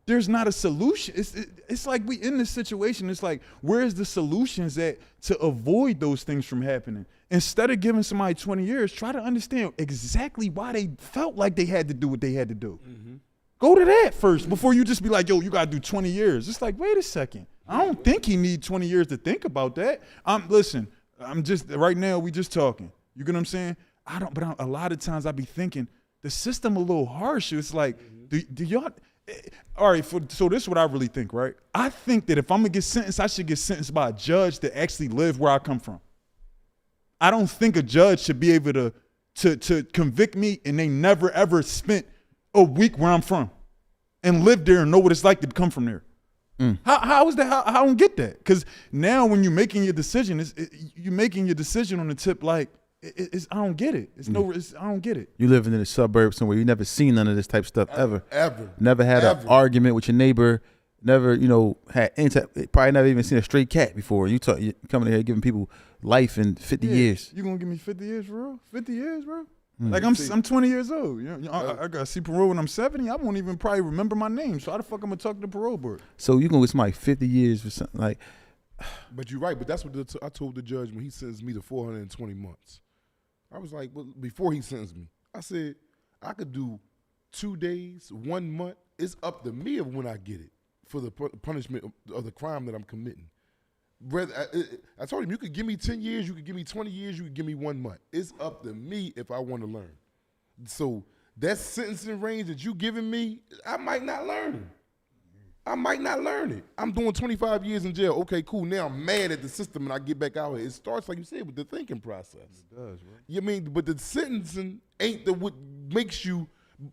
there's not a solution. It's like we in this situation. It's like, where's the solutions at to avoid those things from happening? Instead of giving somebody 20 years, try to understand exactly why they felt like they had to do what they had to do. Go to that first before you just be like, yo, you gotta do 20 years. It's like, wait a second. I don't think he need 20 years to think about that. Listen, I'm just, right now we just talking. You get what I'm saying? A lot of times I be thinking, the system a little harsh. It's like, do y'all, all right, so this is what I really think, right? I think that if I'm gonna get sentenced, I should get sentenced by a judge that actually live where I come from. I don't think a judge should be able to convict me and they never ever spent a week where I'm from and lived there and know what it's like to come from there. How is that? I don't get that. Because now when you're making your decision, you're making your decision on the tip like, I don't get it. I don't get it. You living in a suburb somewhere, you never seen none of this type of stuff ever. Never had Ever. an argument with your neighbor. Never, had any type. Probably never even seen a stray cat before. You coming in here giving people life in 50 years. You gonna give me 50 years for real? 50 years, bro? Like I'm 20 years old. I got to see parole when I'm 70. I won't even probably remember my name. So how the fuck I'm gonna talk to the parole board? So you gonna get somebody 50 years for something like? But you're right. But that's what I told the judge when he sentenced me to 420 months. I was like, well, before he sentenced me, I said I could do 2 days, 1 month. It's up to me of when I get it for the punishment of the crime that I'm committing. I told him, you could give me 10 years, you could give me 20 years, you could give me 1 month. It's up to me if I want to learn. So that sentencing range that you giving me, I might not learn it. I might not learn it. I'm doing 25 years in jail. Okay, cool. Now I'm mad at the system and I get back out here. It starts, like you said, with the thinking process. It does, right? You mean, but the sentencing ain't what makes you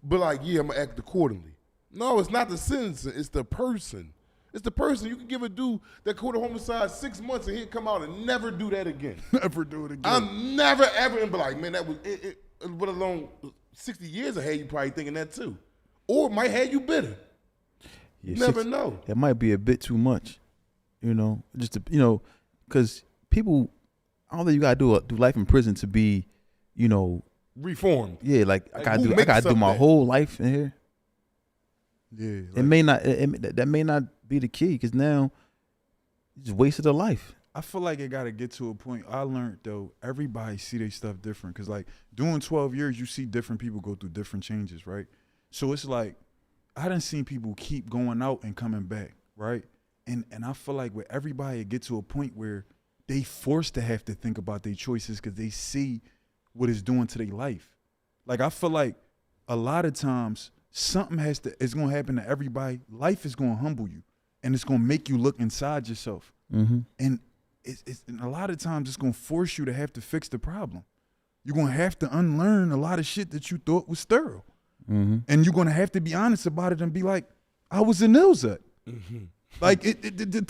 be like, yeah, I'm going to act accordingly. No, it's not the sentencing. It's the person. It's the person. You can give a dude that caught a homicide 6 months and he'll come out and never do that again. Never do it again. I'm never, ever, and be like, man, that was, let alone 60 years ahead, you probably thinking that too. Or it might have you bitter. Yeah, Never know. It might be a bit too much, just to, because people, I don't think you gotta do life in prison to be, reformed. Yeah, like I who gotta makes do my something? whole life in here. Yeah. It may not. That may not be the key because now you just wasted a life. I feel like it got to get to a point. I learned, though, everybody see their stuff different. Because, like, doing 12 years, you see different people go through different changes, right? So it's like, I done seen people keep going out and coming back, right? And I feel like with everybody, it get to a point where they forced to have to think about their choices because they see what it's doing to their life. Like, I feel like a lot of times something is going to happen to everybody. Life is going to humble you, and it's going to make you look inside yourself. And and a lot of times it's going to force you to have to fix the problem. You're going to have to unlearn a lot of shit that you thought was sterile. And you're going to have to be honest about it and be like, I was a Nilzut. Like,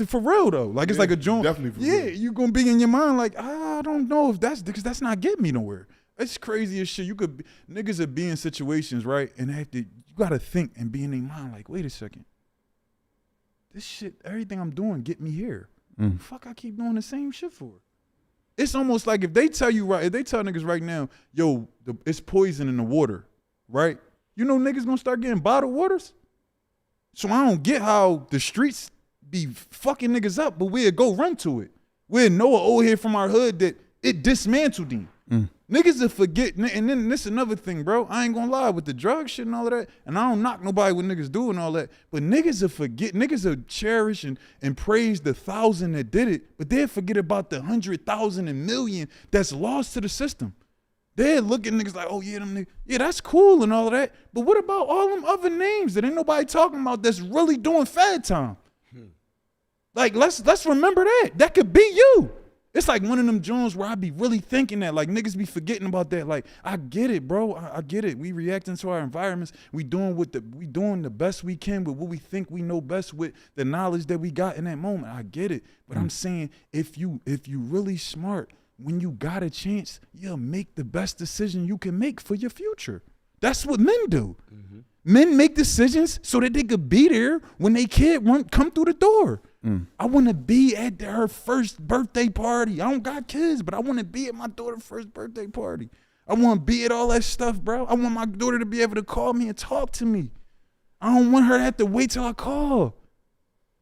for real, though. Like, it's like a joint. Definitely for real. You're going to be in your mind like, I don't know if because that's not getting me nowhere. It's crazy as shit. Niggas are be in situations, right? And you got to think and be in their mind like, wait a second. This shit, everything I'm doing get me here. Fuck, I keep doing the same shit for. It's almost like if they tell niggas right now, yo, it's poison in the water, right? You know niggas gonna start getting bottled waters? So I don't get how the streets be fucking niggas up, but we'll go run to it. We'll know an old head from our hood that it dismantled him. Niggas will forget, and then this another thing, bro. I ain't gonna lie with the drug shit and all of that, and I don't knock nobody what niggas do and all that, but niggas will forget, niggas will cherish and praise the 1,000 that did it, but they'll forget about the 100,000 and million that's lost to the system. They look at niggas like, oh yeah, them niggas, yeah, that's cool and all of that. But what about all them other names that ain't nobody talking about that's really doing fad time? Like, let's remember that. That could be you. It's like one of them Jones where I be really thinking that, like, niggas be forgetting about that. Like, I get it, bro. I get it. We reacting to our environments. We doing the best we can with what we think we know best with the knowledge that we got in that moment. I get it. But I'm saying if you really smart, when you got a chance, you'll make the best decision you can make for your future. That's what men do. Mm-hmm. Men make decisions so that they could be there when they kid come through the door. I want to be at her first birthday party. I don't got kids, but I want to be at my daughter's first birthday party. I want to be at all that stuff, bro. I want my daughter to be able to call me and talk to me. I don't want her to have to wait till I call.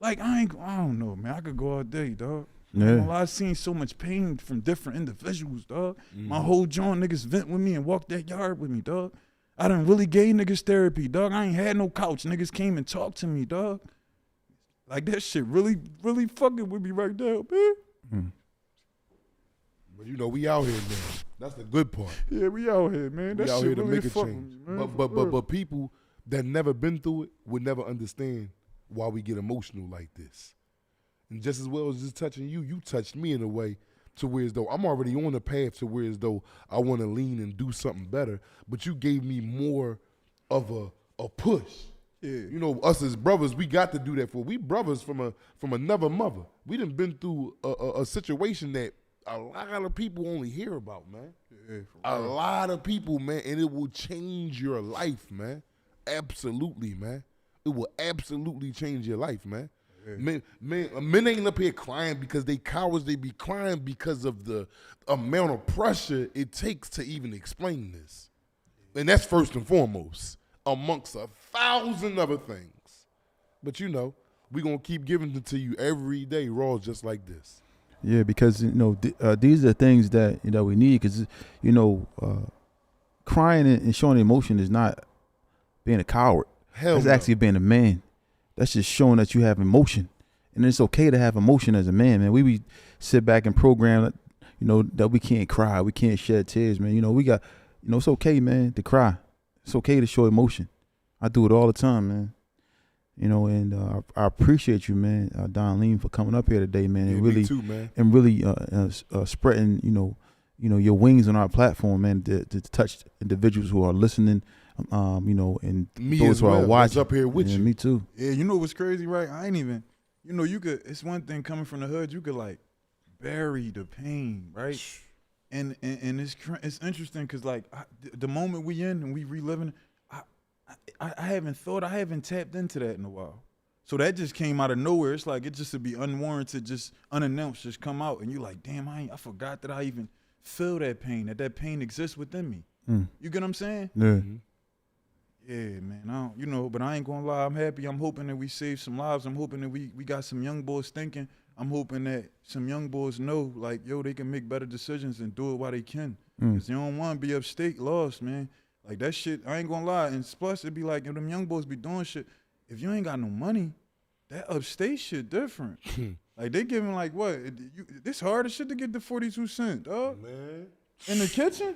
Like, I don't know, man. I could go all day, dog. Yeah. I've seen so much pain from different individuals, dog. My whole joint niggas vent with me and walk that yard with me, dog. I done really gave niggas therapy, dog. I ain't had no couch. Niggas came and talked to me, dog. Like, that shit really, really fucking with me right now, man. But you know, we out here, man. That's the good part. Yeah, we out here, man. That we out shit here to really make a fuck change. with me, man. But people that never been through it would never understand why we get emotional like this. And just as well as just touching you, you touched me in a way to where as though I'm already on the path to where as though I want to lean and do something better. But you gave me more of a push. Yeah. You know, us as brothers, we got to do that for. We brothers from another mother. We done been through a situation that a lot of people only hear about, man. Yeah, a lot of people, man, and it will change your life, man. Absolutely, man. It will absolutely change your life, man. Yeah. Men ain't up here crying because they cowards. They be crying because of the amount of pressure it takes to even explain this. And that's first and foremost, amongst 1,000 other things. But you know, we gonna keep giving it to you every day, raw, just like this. Yeah, because you know these are things that we need. Because crying and showing emotion is not being a coward. It's actually being a man. That's just showing that you have emotion, and it's okay to have emotion as a man. Man, we sit back and program, that we can't cry, we can't shed tears, man. We got, it's okay, man, to cry. It's okay to show emotion. I do it all the time, man. And I appreciate you, man, Donleam, for coming up here today, man, and really, me too, man. And really spreading, your wings on our platform, man, to touch individuals who are listening, and me those as who well. are watching. Up here with you. Me too. Yeah, you know what's crazy, right? I ain't even, you could. It's one thing coming from the hood. You could like bury the pain, right? And it's interesting because like the moment we in and we reliving, I haven't tapped into that in a while. So that just came out of nowhere. It's like it just would be unwarranted, just unannounced, just come out, and you're like, damn, I forgot that I even feel that pain, that pain exists within me. You get what I'm saying? Yeah. Mm-hmm. Yeah, man. But I ain't gonna lie. I'm happy. I'm hoping that we save some lives. I'm hoping that we got some young boys thinking. I'm hoping that some young boys know, like, yo, they can make better decisions and do it while they can. Because they don't want to be upstate lost, man. Like, that shit, I ain't gonna lie. And plus, it'd be like, them young boys be doing shit. If you ain't got no money, that upstate shit different. Like, they giving, like, what? This hard as shit to get the 42 cents, dog. Man. In the kitchen?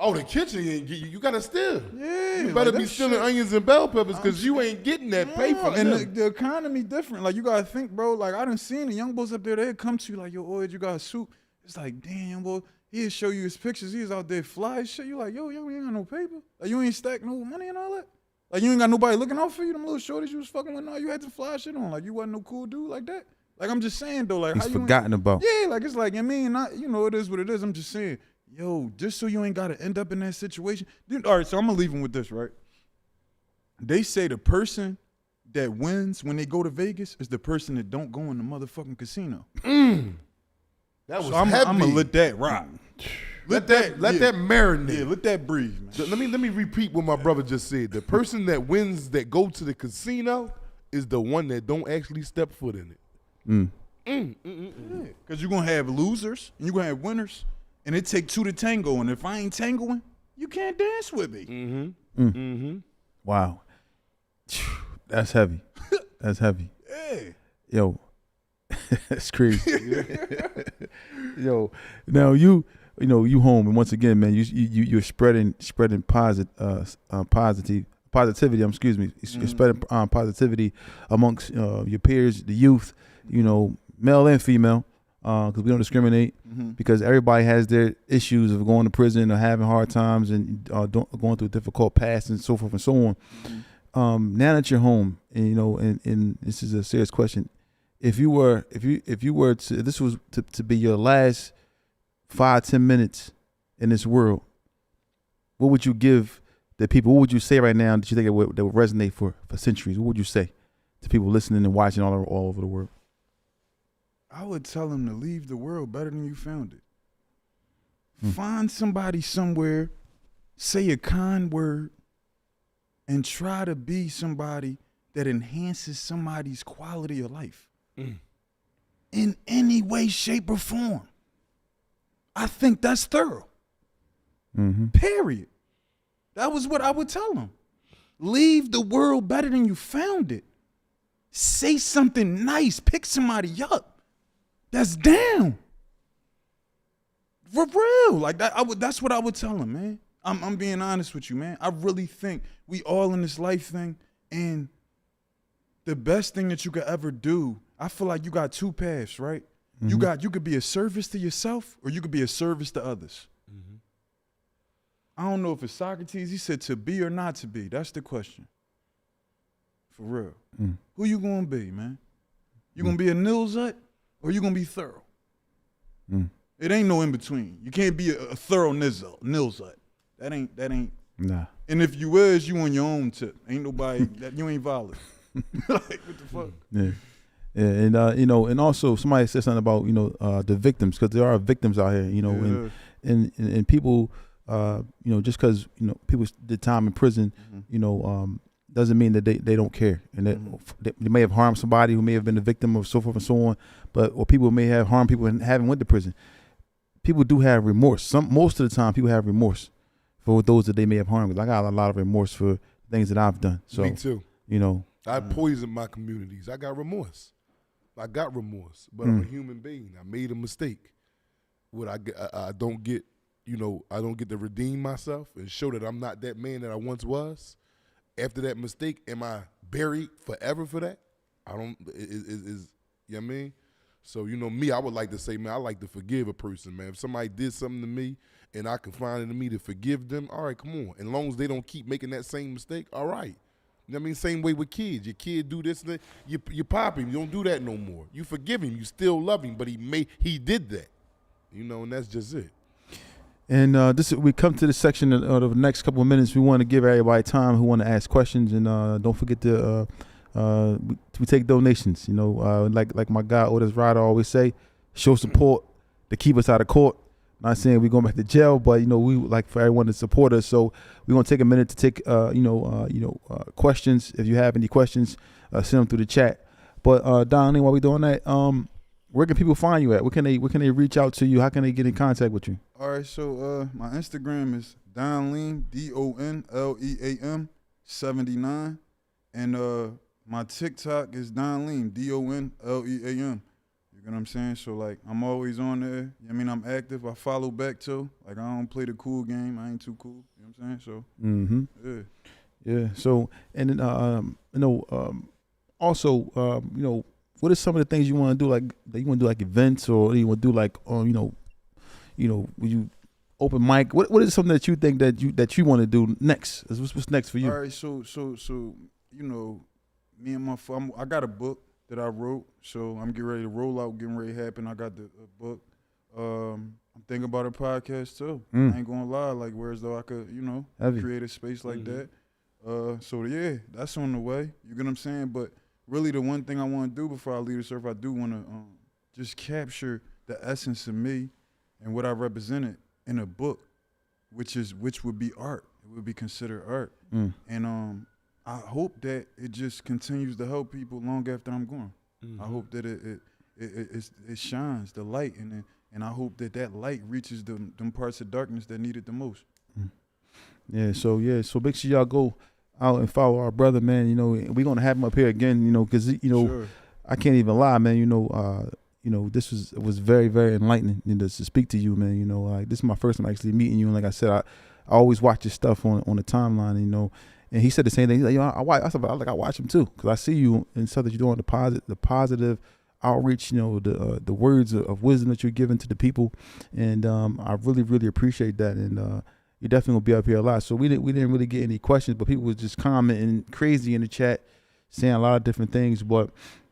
Oh, the kitchen ain't you gotta steal. Yeah. You better be stealing onions and bell peppers because you ain't getting that pay from them. And the economy different. Like, you gotta think, bro. Like, I done seen the young boys up there, they'd come to you like, yo, Oid, you got a soup. It's like, damn, young boy, he'd show you his pictures. He's out there fly as shit. You like, yo, you ain't got no paper. Like, you ain't stacked no money and all that. Like, you ain't got nobody looking out for you. Them little shorties you was fucking with, no, you had to fly shit on. Like, you wasn't no cool dude like that. Like, I'm just saying, though. Like, he's how you forgotten about. Yeah, like, it's like, it is what it is. I'm just saying. Yo, just so you ain't got to end up in that situation. Dude, all right, so I'm going to leave him with this, right? They say the person that wins when they go to Vegas is the person that don't go in the motherfucking casino. That was so I'm going to let that rock. Let that marinate. Yeah, let that breathe, man. Let me repeat what my brother just said. The person that wins that go to the casino is the one that don't actually step foot in it. Because you're going to have losers and you're going to have winners. And it take two to tango, and if I ain't tangoing, you can't dance with me. Wow. That's heavy. That's heavy. Yeah. Yo, that's crazy. Yo, now you home, and once again, man, you're spreading positivity. Excuse me, you're spreading positivity amongst your peers, the youth, male and female, because we don't discriminate. Because everybody has their issues of going to prison or having hard times and going through a difficult past and so forth and so on. Now that you're home, and and this is a serious question, if you were to, if this was to be your last 5-10 minutes in this world, what would you give the people? What would you say right now that you think that would resonate for centuries? What would you say to people listening and watching all over the world? I would tell them to leave the world better than you found it. Find somebody somewhere, say a kind word, and try to be somebody that enhances somebody's quality of life in any way, shape, or form. I think that's thorough. Period. That was what I would tell them. Leave the world better than you found it. Say something nice. Pick somebody up that's down. For real. Like that. That's what I would tell them, man. I'm being honest with you, man. I really think we all in this life thing, and the best thing that you could ever do, I feel like you got two paths, right? You could be a service to yourself, or you could be a service to others. I don't know if it's Socrates. He said to be or not to be. That's the question. For real. Who you gonna be, man? You gonna be a Nilzut, or you gonna be thorough? It ain't no in between. You can't be a thorough Nilzut. That ain't. Nah. And if you is, you on your own tip. Ain't nobody that you ain't valid. Like, what the fuck? Yeah. Yeah, and and also somebody said something about the victims, because there are victims out here, and people, just because people did time in prison, doesn't mean that they don't care, and that they may have harmed somebody who may have been a victim of so forth and so on, or people may have harmed people and haven't went to prison. People do have remorse. Most of the time, people have remorse for those that they may have harmed. I got a lot of remorse for things that I've done. So me too. I poisoned my communities. I got remorse, but I'm a human being. I made a mistake. I don't get to redeem myself and show that I'm not that man that I once was. After that mistake, am I buried forever for that? I don't. You know what I mean? So me, I would like to say, man, I like to forgive a person, man. If somebody did something to me and I can find it in me to forgive them, all right, come on. And as long as they don't keep making that same mistake, all right. You know what I mean? Same way with kids. Your kid do this, and you pop him. You don't do that no more. You forgive him. You still love him, but he did that. And that's just it. And we come to the section of the next couple of minutes. We want to give everybody time who want to ask questions, and don't forget to we take donations. Like my guy Otis Ryder always say, show support to keep us out of court. Not saying we're going back to jail, but we would like for everyone to support us. So we're gonna take a minute to take questions. If you have any questions, send them through the chat. But Donleam, while we doing that, where can people find you at? Where can they reach out to you? How can they get in contact with you? All right, so my Instagram is Donleam, DONLEAM 79, and my TikTok is Donleam, DONLEAM. You know what I'm saying? So like I'm always on there. I'm active. I follow back too. Like I don't play the cool game. I ain't too cool. You know what I'm saying? So yeah. So and then also what are some of the things you want to do? Like you want to do like events, or you want to do like when you open mic. What is something that you think that you want to do next? What's next for you? All right. So me and I got a book that I wrote, so I'm getting ready to roll out, getting ready to happen. I got the book. I'm thinking about a podcast too. I ain't gonna lie, like whereas though I could, create a space like that. So yeah, that's on the way. You get what I'm saying? But really, the one thing I want to do before I leave this earth, I do want to just capture the essence of me and what I represented in a book, which would be art. It would be considered art, and I hope that it just continues to help people long after I'm gone. I hope that it shines the light, and I hope that light reaches them parts of darkness that need it the most. Yeah. So make sure y'all go out and follow our brother, man. We're gonna have him up here again. Because Sure. I can't even lie, man. this was very, very enlightening, to speak to you, man. Like, this is my first time actually meeting you, and like I said, I always watch your stuff on the timeline, And he said the same thing. He's like, I watch him too, because I see you and stuff that you're doing, the positive outreach, the words of wisdom that you're giving to the people, and I really, really appreciate that. And you're definitely gonna be up here a lot. So we didn't really get any questions, but people was just commenting crazy in the chat, saying a lot of different things. But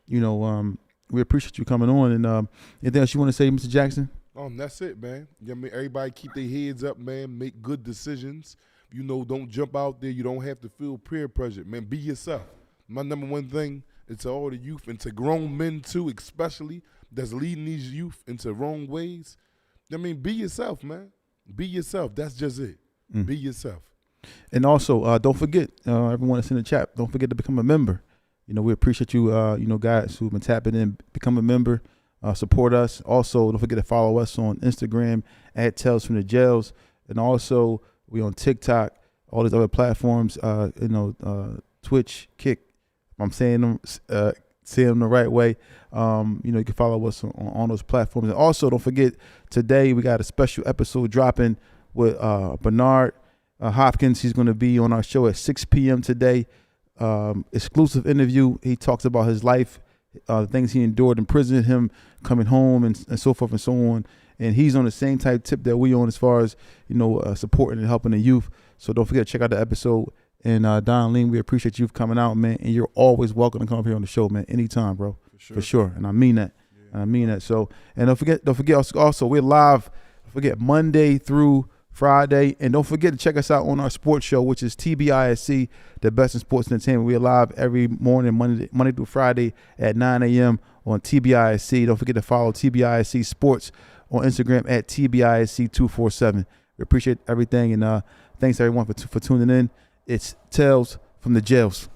we appreciate you coming on. And anything else you want to say, Mr. Jackson? That's it, man. Everybody keep their heads up, man. Make good decisions. Don't jump out there. You don't have to feel peer pressure, man. Be yourself. My number one thing is to all the youth and to grown men too, especially, that's leading these youth into wrong ways. Be yourself, man. Be yourself. That's just it. Be yourself. And also, don't forget, everyone that's in the chat, don't forget to become a member. We appreciate you, guys who've been tapping in. Become a member. Support us. Also, don't forget to follow us on Instagram at Tales from the Jails. And also, we on TikTok, all these other platforms, Twitch, Kick. I'm saying them the right way. You can follow us on those platforms. And also, don't forget, today we got a special episode dropping with Bernard Hopkins. He's going to be on our show at 6 p.m. today. Exclusive interview. He talks about his life, things he endured in prison, him coming home, and so forth and so on. And he's on the same type tip that we on as far as, supporting and helping the youth. So don't forget to check out the episode. And Donleam, we appreciate you coming out, man. And you're always welcome to come up here on the show, man. Anytime, bro. For sure. And I mean that. Yeah. And I mean that. So, and don't forget also, we're live, Monday through Friday. And don't forget to check us out on our sports show, which is TBISC, the best in sports entertainment. We're live every morning, Monday through Friday at 9 a.m. on TBISC. Don't forget to follow TBISC Sports on Instagram at TBISC247. We appreciate everything. And thanks everyone for tuning in. It's Tales from the Jails.